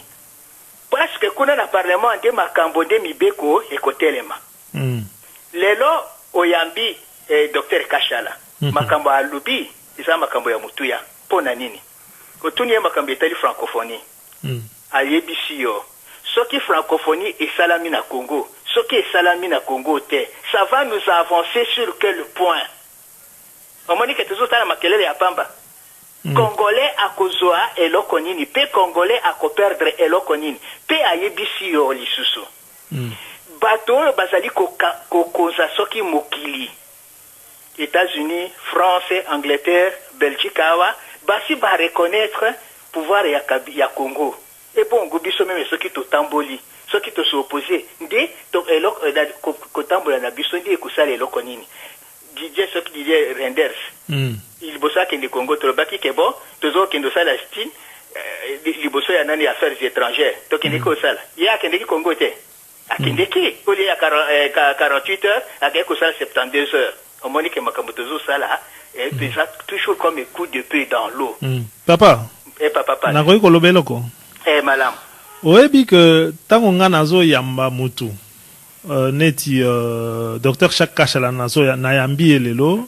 parce que kuna na parlement nde makambo nde mibeko ekotelema lelo oyambi docteur Kashala makambo alubi isa makambo ya mutuya pour na nini kotuni ya makambo etali francophonie ayebisi yo soki francophonie esalami na Congo soki esalami na Congo te ça va nous avancer sur quel point omoni ke tozotala makelele ya pamba congolais akozwa eloko nini pe congolais akoperdre eloko nini pe ayebisi yo lisusu bato oyo bazali kokoza soki mokili États-Unis, France, Angleterre, Belgique awa basi ba reconnaître pouvoir ya Congo et bon gobiso même soki to tamboli soki to s'opposer nde to eloko ko tambola na biso ndi ekusala eloko nini DJ soki DJ Renders il bossa ke ndi Congo to baki ke bon tozo kendo sala style liboso ya nani affaires étrangères to kende ko sala ya kende ki Congo te akende ki oli ya 48 heures akende ko sala 72 heures au moins que makambo tozo sala et toujours comme un coup de pied dans l'eau papa papa na koyi kolobela ko malam oyebi que tango nga nazo yamba mutu neti docteur Kashala nazo na yambi elelo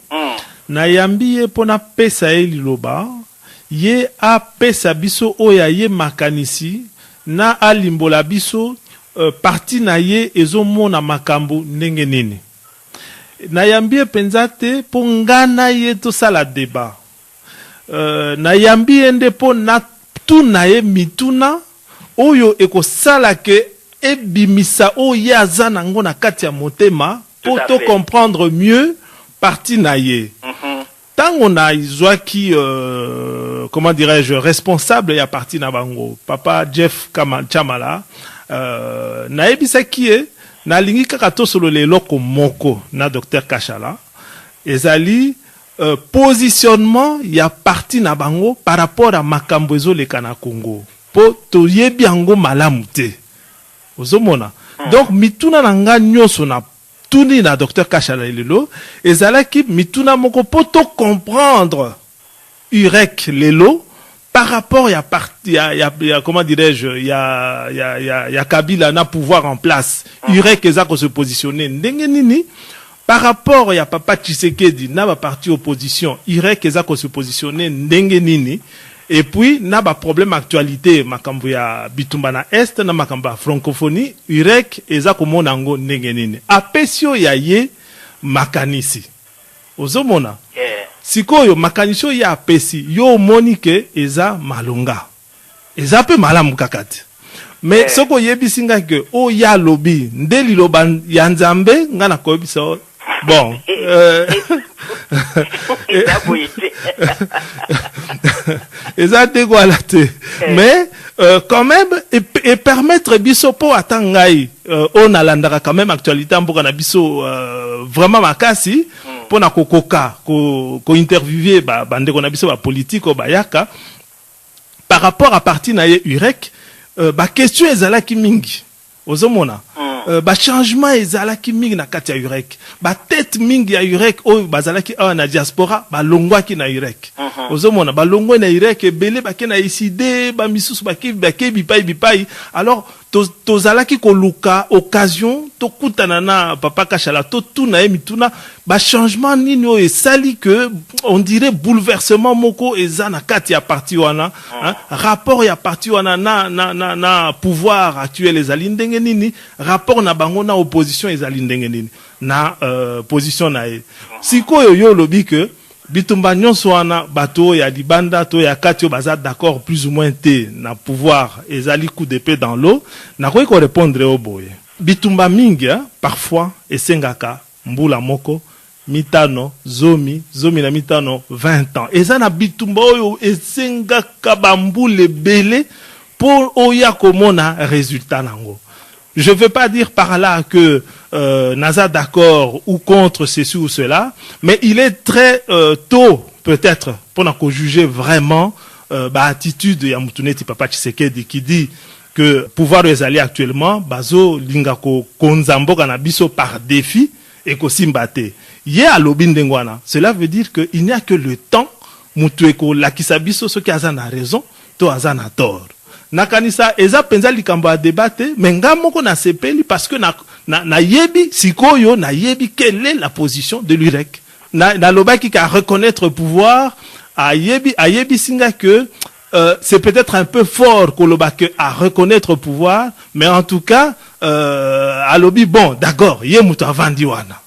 na yambi ye pona pesa liloba ye a pesa biso oya ye makanisi na alimbola biso parti na ye ezomona makambo ndenge nini na yambi penza te po ngana ye to sala débat na yambi ende po na tuna ye mituna oyo ekosala ke ebimisa oyo aza nango na kati ya motema po to comprendre mieux parti na ye tango na izwaki comment dirais-je responsable ya parti na bango papa Jeff Chamala na ebisa ki na lingi kaka to solo le loko moko na docteur Kachala ezali positionnement ya parti na bango par rapport à makambo ezoleka na Congo po toyebi yango malamu te ozomona. Donc mituna na nga nyonso na tuni na docteur Kachala lelo ezalaki mituna moko po to comprendre urek lelo par rapport à parti comment dirais-je ya Kabila na pouvoir en place urek ezako se positionner ndenge nini par rapport à Papa Tshisekedi na ba parti opposition urek ezako se positionner ndenge nini. Et puis, na ba problème actualité, makambo ya bitumba na est, na makambo ya francophonie, urek eza komonango ndenge nini. Apesio ya ye makanisi. Ozomona. Sikoyo makanisi ya apesi yo monike eza malonga. Eza pe malamu kakati. Mais soko yebisinga ke o ya lobi ndeli loba ya nzambe ngana koyebisa bon mais quand même et permettre biso po atangai on a landaka quand même actualité mboka na biso vraiment makasi pona kokoka ko interviewer bande ko na biso ba politique o bayaka par rapport à parti na ye urek ba question ezalaki mingi ozomona ba changement ezalaki mingi na kati ya urek ba tête mingi ya urek o bazalaki na diaspora ba longwaki na urek ozomona ba longwe na urek ebele ba ke na iside ba misusu ba ke bipai alors tozalaki koluka occasion to kutana na Papa Kachala to tuna emituna ba changement nini o esali que on dirait bouleversement moko eza na kati ya parti wana rapport ya parti wana na pouvoir actuel ezali ndenge nini rapport na bango na opposition ezali ndenge nini na position na e sikoyo yo lobi que bitumba nyonso wana bato ya libanda to ya kati baza d'accord plus ou moins te na pouvoir ezali coup d'épée dans l'eau na ko répondre au boye bitumba mingi parfois esengaka mbula moko mitano zomi na mitano 20 ans eza na bitumba oyo esengaka bambule belé pour oya komona résultat nango. Je ne veux pas dire par là que Naza d'accord ou contre ceci ou cela, mais il est très tôt peut-être pour nous juger vraiment l'attitude de Moutouneti Papa Tshisekedi qui dit que pouvoir les alliés actuellement, bazo lingako konzambo kanabiso par défi et ko simbate. Yé à l'obindengwana. Cela veut dire qu'il n'y a que le temps mutueko lakisabiso ce qui a raison, to azana tort. Nakanisa eza penza likambo a débattre mais ngamoko na sepeli parce que na yebi sikoyo na yebi quelle est la position de l'UREC na lobaki ka reconnaître pouvoir a yebi singa que c'est peut-être un peu fort kolobaki à reconnaître pouvoir mais en tout cas a lobi bon d'accord ye mutu avandi wana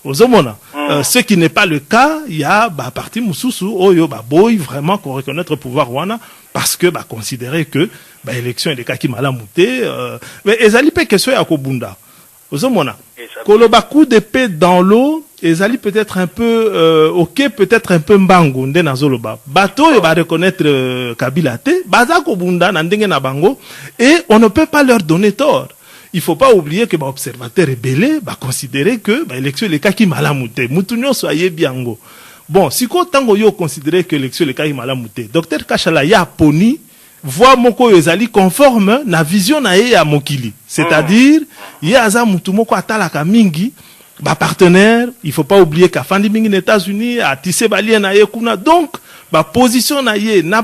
ozomona ce qui n'est pas le cas il y a parti mususu oyo boy vraiment qu'on reconnaître pouvoir wana parce que considérer que élection est cas qui malamuté mais ezali pe question ya kobunda ozomona koloba coup d'épée dans l'eau ezali peut-être un peu OK peut-être un peu mbango nde nazoloba bato yo ba reconnaître Kabila te baza kobunda na ndenge na bango et on ne peut pas leur donner tort. Il faut pas oublier que observateur rebelle considérer que élection est cas qui malamuté mutunyo soyez biango. Bon, si ko tango yo considérer que l'élection le cas malamuté, docteur Kachala ya poni voix moko ezali conforme na vision na ye ya mokili. C'est-à-dire, ya aza mutu moko atalaka mingi ba partenaire, il faut pas oublier qu'afandi mingi aux États-Unis a tissé balien na ye kuna. Donc, ba position na ye na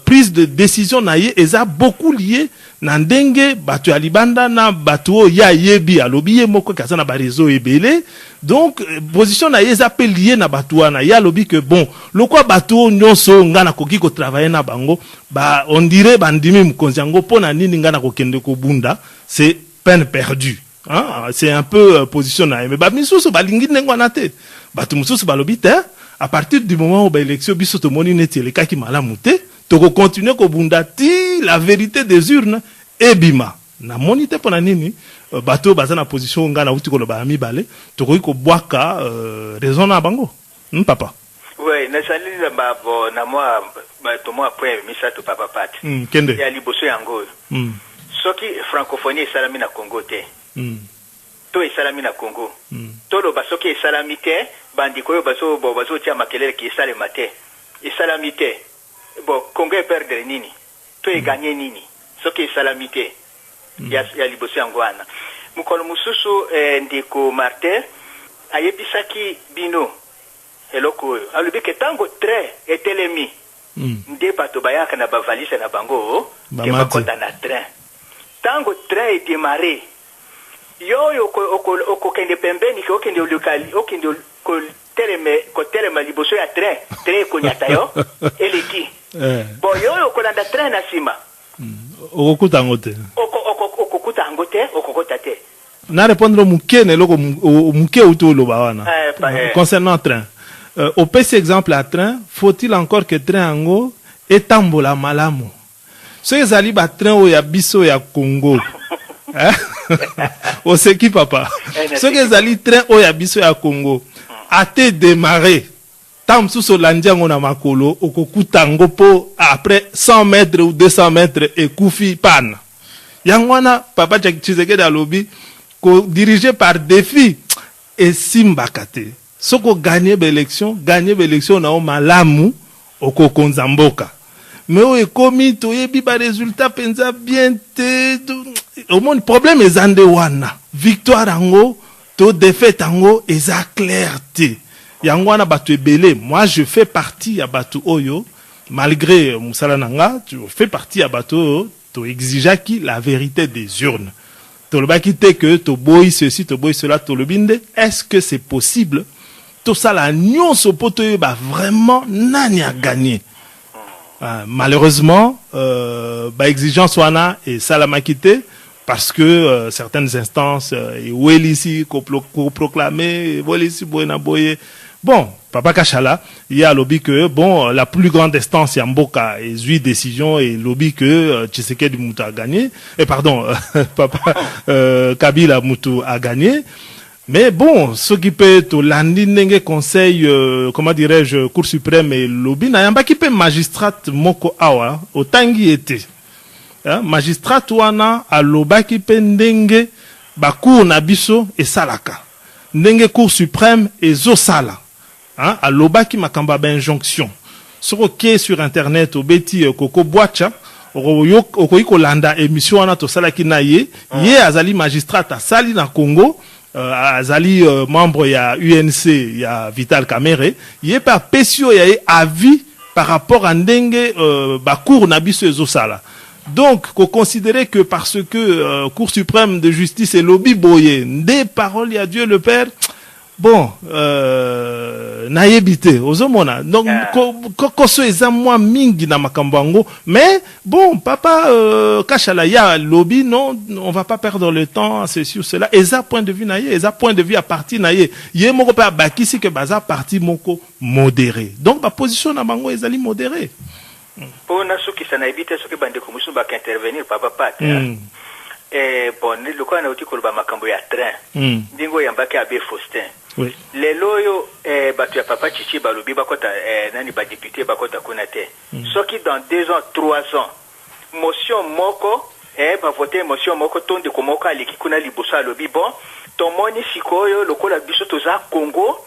prise de décision na ye eza beaucoup lié na ndenge batu ya libanda na batu ya yebi alobi ye moko kaza na ba réseau ebele. Donc position na yeza pe lié na batu wana ya lobi que bon lokwa batu nyonso ngana koki ko travailler na bango on dirait bandimi mkonzi yango pona nini ngana ko kende ko bunda c'est peine perdue hein? C'est un peu position na mais misusu balingi ndengwana te batu mususu balobi te à partir du moment où élection biso to moni neti le kaki malamu te to ko continuer ko bunda ti la vérité des urnes ebima na monite pona nini bato baza na position nga na uti ko ba mi balé to ko boaka raison na bango papa oui na sali ba bo na moi to moi après misa to papa pat kende ya liboso yango soki francophonie salami na Congo te to esalami na Congo to lo basoki esalami te bandiko yo bazo tia makelele ki esalema te esalami te bon Congo e perdre nini to e gagner nini soki esalami te ya liboso yango wana mukolo mususu ndiko Martin ayebisaki bino eloko oyo alobi ke tango train etelemi nde bato bayaka na bavalise na bango ke bakota na train tango train edemare yo okokende pembeni ke okende olukali okende kotelema liboso ya train ekonyata yo eleki bon yo okolanda train na nsima okokuta yango te okokuta yango te okokota te na répondre muke na eloko muke uti oloba wana concernant train opesi exemple à train faut-il encore que train yango etambola malamu soki ezali batrain oyo ya biso ya Congo oseki papa soki ezali train oyo ya biso ya Congo ate démarrer tant mosusu olandi yango na makolo okokuta yango mpo après 100 mètres ou 200 mètres ekufi pana yango wana papa Tshisekedi alobi dirigé par défi esimbaka te soko gagner l'élection na o malamu okokonza mboka mais o ekomi toyebi ba résultat penza bien te au moins problème ezande wana victoire ango to défaite ango eza clair te yango wana bato ebele moi je fais partie ya bato oyo malgré musala nanga je fais partie ya bato oyo to exigaki la vérité des urnes to lobaki te que to boyi ceci to boyi cela to lobinde est-ce que c'est possible tout ça la nyonso poto ba vraiment nani a gagné malheureusement ba exigence wana et salamakité parce que certaines instances et welisi ko proclamer welisi boyena boye bon papa Kachala il y a lobby que bon la plus grande instance ya mboka et zui décision et lobby que Tshisekedi Mutu a gagné et pardon papa Kabila Mutu a gagné. Mais bon, ce qui peut être l'andinenge conseil, comment dirais-je, Cour suprême et lobby, n'a pas qui peut magistrat moko awa, otangi été. Magistrat wana a loba qui peut ndenge, ba cour nabiso et salaka. Ndenge Cour suprême et zo sala. A loba qui makamba ba injonction. Sur sur internet, au beti koko boacha, okoyiko landa émission wana to sala ki na ye azali magistrat a sali na Congo, azali membre ya UNC ya Vital Kamerhe yé pa pesio ya avis par rapport à ndenge ba cour na biso ezosala. Donc ko considérer que parce que Cour suprême de justice et lobby boye des paroles ya Dieu le Père bon naïbité ozomona donc koso eza moi mingi na makambo mais bon papa Kachala ya lobby non on va pas perdre le temps ceci ou cela eza point de vue naïe eza point de vue à parti naïe yé moko pa bakisi que baza parti moko modéré donc ba position na bango ezali modéré pour na soki ça naïbité soki bande commission ba intervenir papa pat bon le quoi na uti koloba makambo ya train ndingo yambaki abe Faustin. Oui. Les loyaux, batu ya papa Chichi balobi bakota nani ba député bakota kunate. Ce qui dans 2 ans, 3 ans, motion moko ba voter motion moko tonde ko moko aliki kuna libosa lobi bon, ton moni sikoyo lokola biso toza Congo,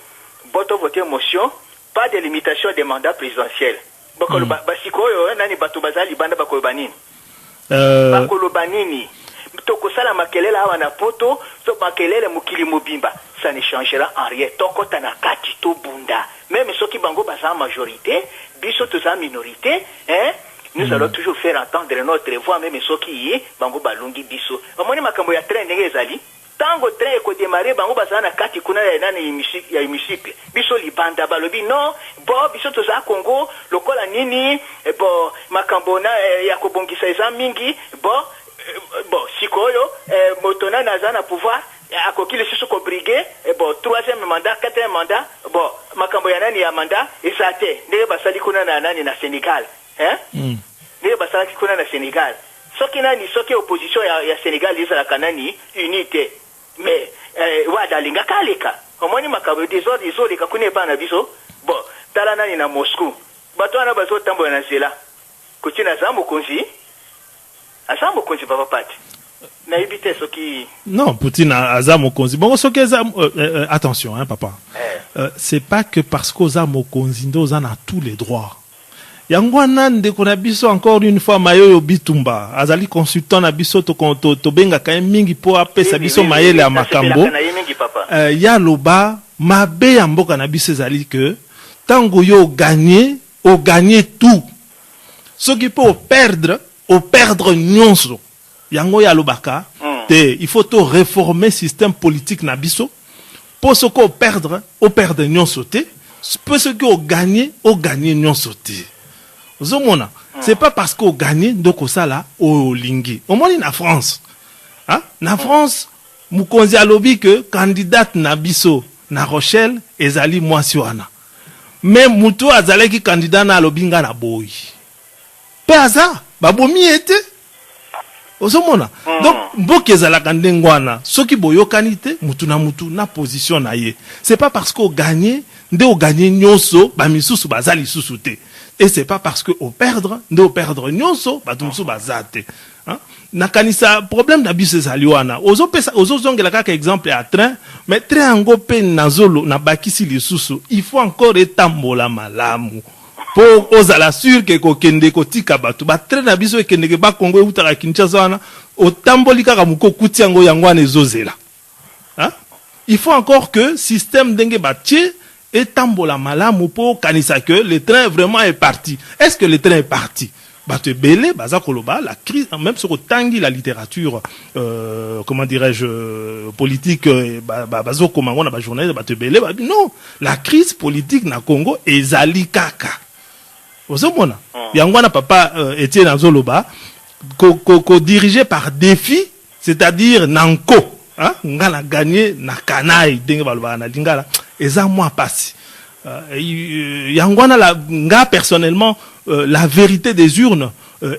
boto voter motion, pas de limitation des mandats présidentiels. Bakolo ba sikoyo nani batu bazali banda bakolo banini. Bakolo banini. Tokosala makelele awa na poto so makelele mukili mobimba ça ne changera en rien tokota na kati to bunda même ceux qui bango baza majorité biso toza minorité nous allons toujours faire entendre notre voix même ceux qui bango balungi biso omoni makambo ya train ndenge ezali tango train ko démarrer bango baza na kati kuna na hémicycle biso libanda balobi non bo biso toza Congo lokola nini bo makambo na ya kobongisa eza mingi bo bon sikoyo motona nazana pouvoir akokile siso ko briguer bon 3e mandat 4e mandat bon makambo ya nani ya mandat esate ndenge basali kuna na nani na Sénégal ndenge basali kuna na Sénégal soki nani soki opposition ya Sénégal izala kanani unité mais wada linga kaleka omoni makambo désordre izoleka kuna pa na biso bon tala nani na Moscou bato ana bazo tambo na zela kutina zambo konzi asambo konzi papa pati Non, Poutine a mokonzi. Bon, attention, hein, papa. C'est pas que parce qu'aux mokonzi, on a tous les droits. Yangwana ndeko na biso encore une fois Mayoyo Bitumba azali consultant na biso to benga ka mingi po apesa biso mayele ya makambo ya loba mabe ya mboka na biso ezali que tango yo gagner tout ce qui peut perdre nyonso yango ya lobaka te il faut to réformer système politique na biso pour ce qu'on perdre nyonso te pour ce que gagner nyonso te. C'est pas parce qu'on gagne donc ça là au lingi. Au moins en France. Hein? Na France, mukonzi alobi que candidate na biso na Rochelle ezali mwasiwana. Mais mutu azale ki candidat na lobinga na boy. Pe aza, babomi ete. Ozomona. Donc mboke ezala kandengwana, soki boyokani te mutu na position na ye. C'est pas parce qu'on gagne nde o gagne nyonso ba misusu bazali susu te. Et c'est pas parce que au perdre nyonso batumsu bazate. Hein? Nakanisa problème d'abus saliwana. Ozo zongela kaka exemple à train, mais train ngo pe nazolo na bakisi lisusu, il faut encore etambola malamu. Pour ozala sûr que ko kende ko tika batu ba train na biso ekende ke ba Kongo utaka Kinshasa wana o tamboli kaka muko kuti yango yangwana ezozela. Hein? Il faut encore que système denge batie et tambola malamu pour kanisa que le train vraiment est parti. Est-ce que le train est parti? Bate belé baza koloba la crise même sur tangi la littérature comment dirais-je politique bazo komango na ba journaliste bate belé non, la crise politique na Congo ezali kaka. Ozomona yangwana papa Etienne Azoloba ko dirigé par défi, c'est-à-dire nanko. Hein? Ngala gagné na kanaï dengue balba na lingala eza moi passi yangwana la nga personnellement la vérité des urnes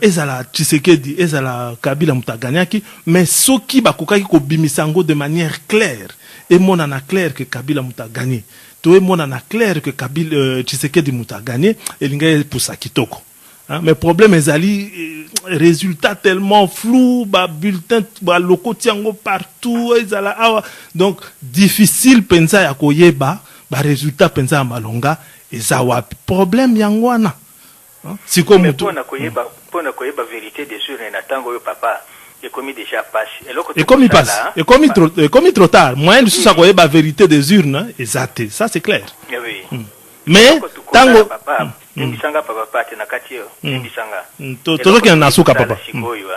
ezala Tshisekedi ezala Kabila mutaganyaki mais soki bakokaki ko bimisango de manière claire et mona na clair que Kabila mutagagné to e mona na clair que Kabila Tshisekedi mutagagné et linga poussa kitoko. Mais problème ezali résultat tellement flou, bulletin locaux tiango partout donc difficile pensa ya koyeba résultat pensa malonga ezawa problème yangwana. Si comme pour na koyeba vérité des sur na tango yo papa et comme déjà passe et comme il passe et comme trop tard moyen de ça koyeba vérité des urnes exact ça c'est clair. Oui. Mais tango Mbisanga papa te nakati yo mbisanga tozo ke na suka papa sikoyo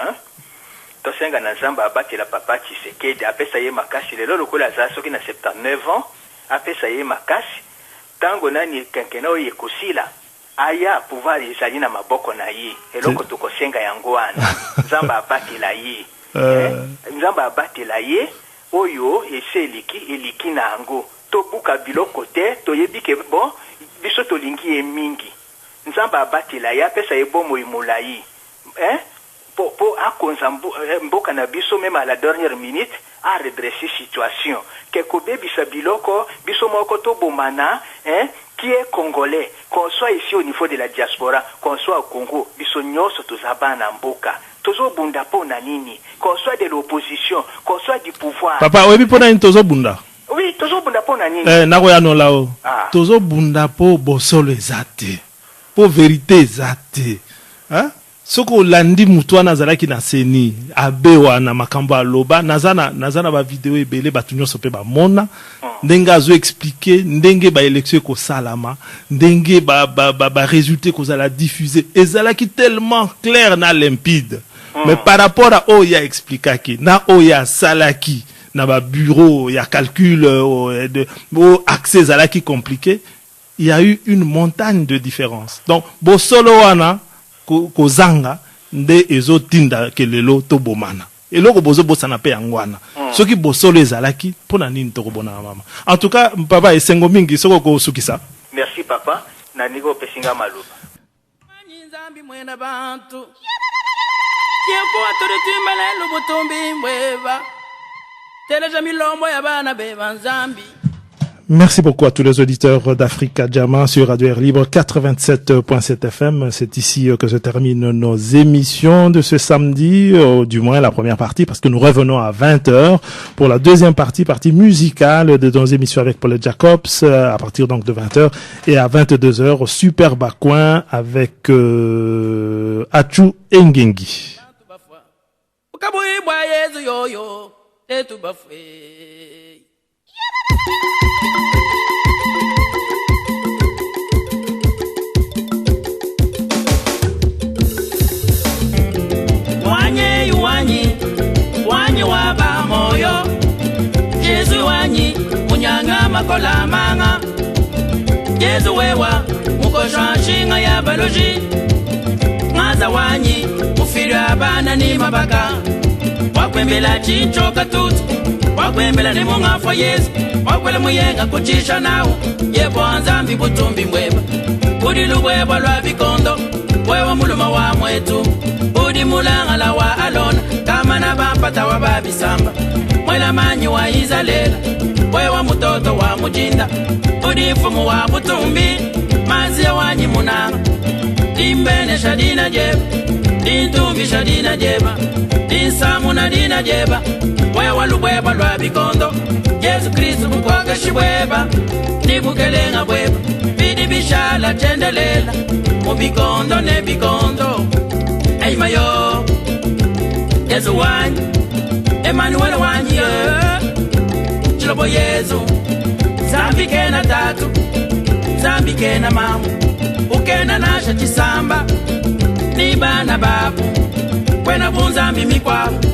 to senga na zamba abati la papa Tshisekedi apesa ye makasi lelo lokola za soki na 79 ans apesa ye makasi tango nani kenkena oye kosila aya pouvoir ezali na maboko na ye eloko tokosenga yango wana zamba abati la ye zamba abati la ye oyo eliki na ango to buka biloko te to yebike bon biso to lingi e mingi nzamba abatela ya pesa ebomo imolai po akonza mboka na biso même à la dernière minute a redresser situation quelque bebisa biloko biso moko to bomana qui est congolais qu'on soit ici au niveau de la diaspora qu'on soit au Congo biso nyoso tozabana mboka tozo bunda po na nini qu'on soit de l'opposition qu'on soit du pouvoir papa webi pona ni tozo bunda. Oui, tozo bunda po na nini nako ya no lao tozo bunda po bosolo ezate po vérité ezate hein soko landi mutwana zalaki na seni abewa na makambo aloba nazana ba vidéo ebele batunyo sope ba mona ndenge azo expliquer ndenge ba élection ko salama ndenge ba résultat ko zala diffuser ezalaki tellement clair na limpide mais par rapport à oya expliquaki na oya salaki na ba bureau ya calcul de accès zalaki compliqué, il y a eu une montagne de différence. Donc bosolo wana ko zanga nde ezotinda kelelo to bomana eloko bozo bosana pe yangwana soki bosolo ezalaki pona nini to kobona mama. En tout cas papa esengo mingi soko ko sukisa. Merci papa na nigo pesinga maluba nzambi mwena bantu kiempo aturitimele lubutumbi mweba teleja milombo ya bana beba nzambi Merci beaucoup à tous les auditeurs d'Africa Jama sur Radio Air Libre 87.7 FM. C'est ici que se terminent nos émissions de ce samedi, du moins la première partie, parce que nous revenons à 20h pour la deuxième partie musicale de nos émissions avec Paul Jacobs, à partir donc de 20h, et à 22h au Super Bakouin avec Achu Engengi. Wanyi waba moyo Jesu wanyi munyanga makola manga Jesu wewa mukosha shinga ya baloji Ngaza wanyi mufiri abana ni mabaka Wakwembela chicho katutu Wakwembela ni munga fwa Yesu Wakwele muyenga kuchisha nao Yebo anzambi butumbi mweba Udi luweba lwa bikondo Wewa muluma wa mwetu Udi mulanga la wa alona Kama na bampata wa babisamba Mwela manyi wa izalela Wewa mutoto wa mujinda Udi fumu wa butumbi Mazia wanyi munanga Dimbene shadina jeba Dintumbi shadina jeba Dinsamu na dina jeba Wewa lubweba lwa bikondo Yesu Kristu mkwaka shibweba Nibukelenga bweba Bidi bishala chendelela Mubikondo ne bikondo Hey mayo Yesu wanyi Emmanuel wanyi Chilobo Yesu Zambi kena tatu Zambi kena mamu Ukena nasha chisamba Nibana babu Kwena bunzambi mikwabu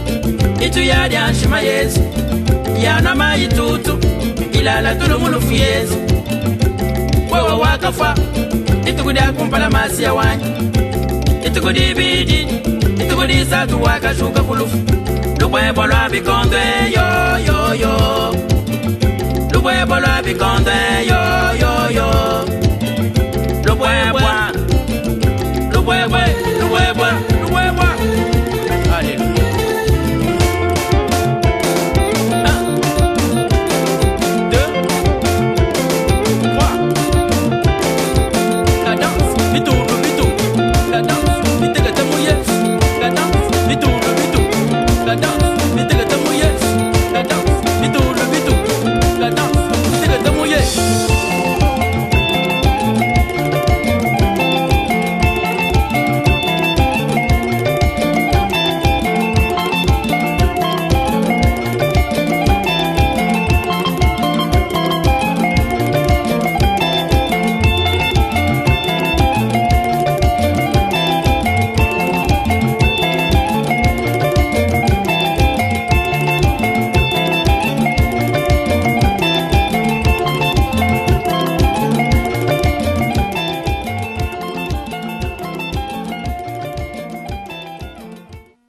Itu yadi anshima Yesu Yana maitutu Ilala tulumulufu Yesu Wewa wakafa Itukudia kumpala masi ya wanyi Itukudi bidi Itukudi satu wakashuka kulufu Lubwebo lwa bikonde yo yo yo Lubwebo lwa bikonde yo yo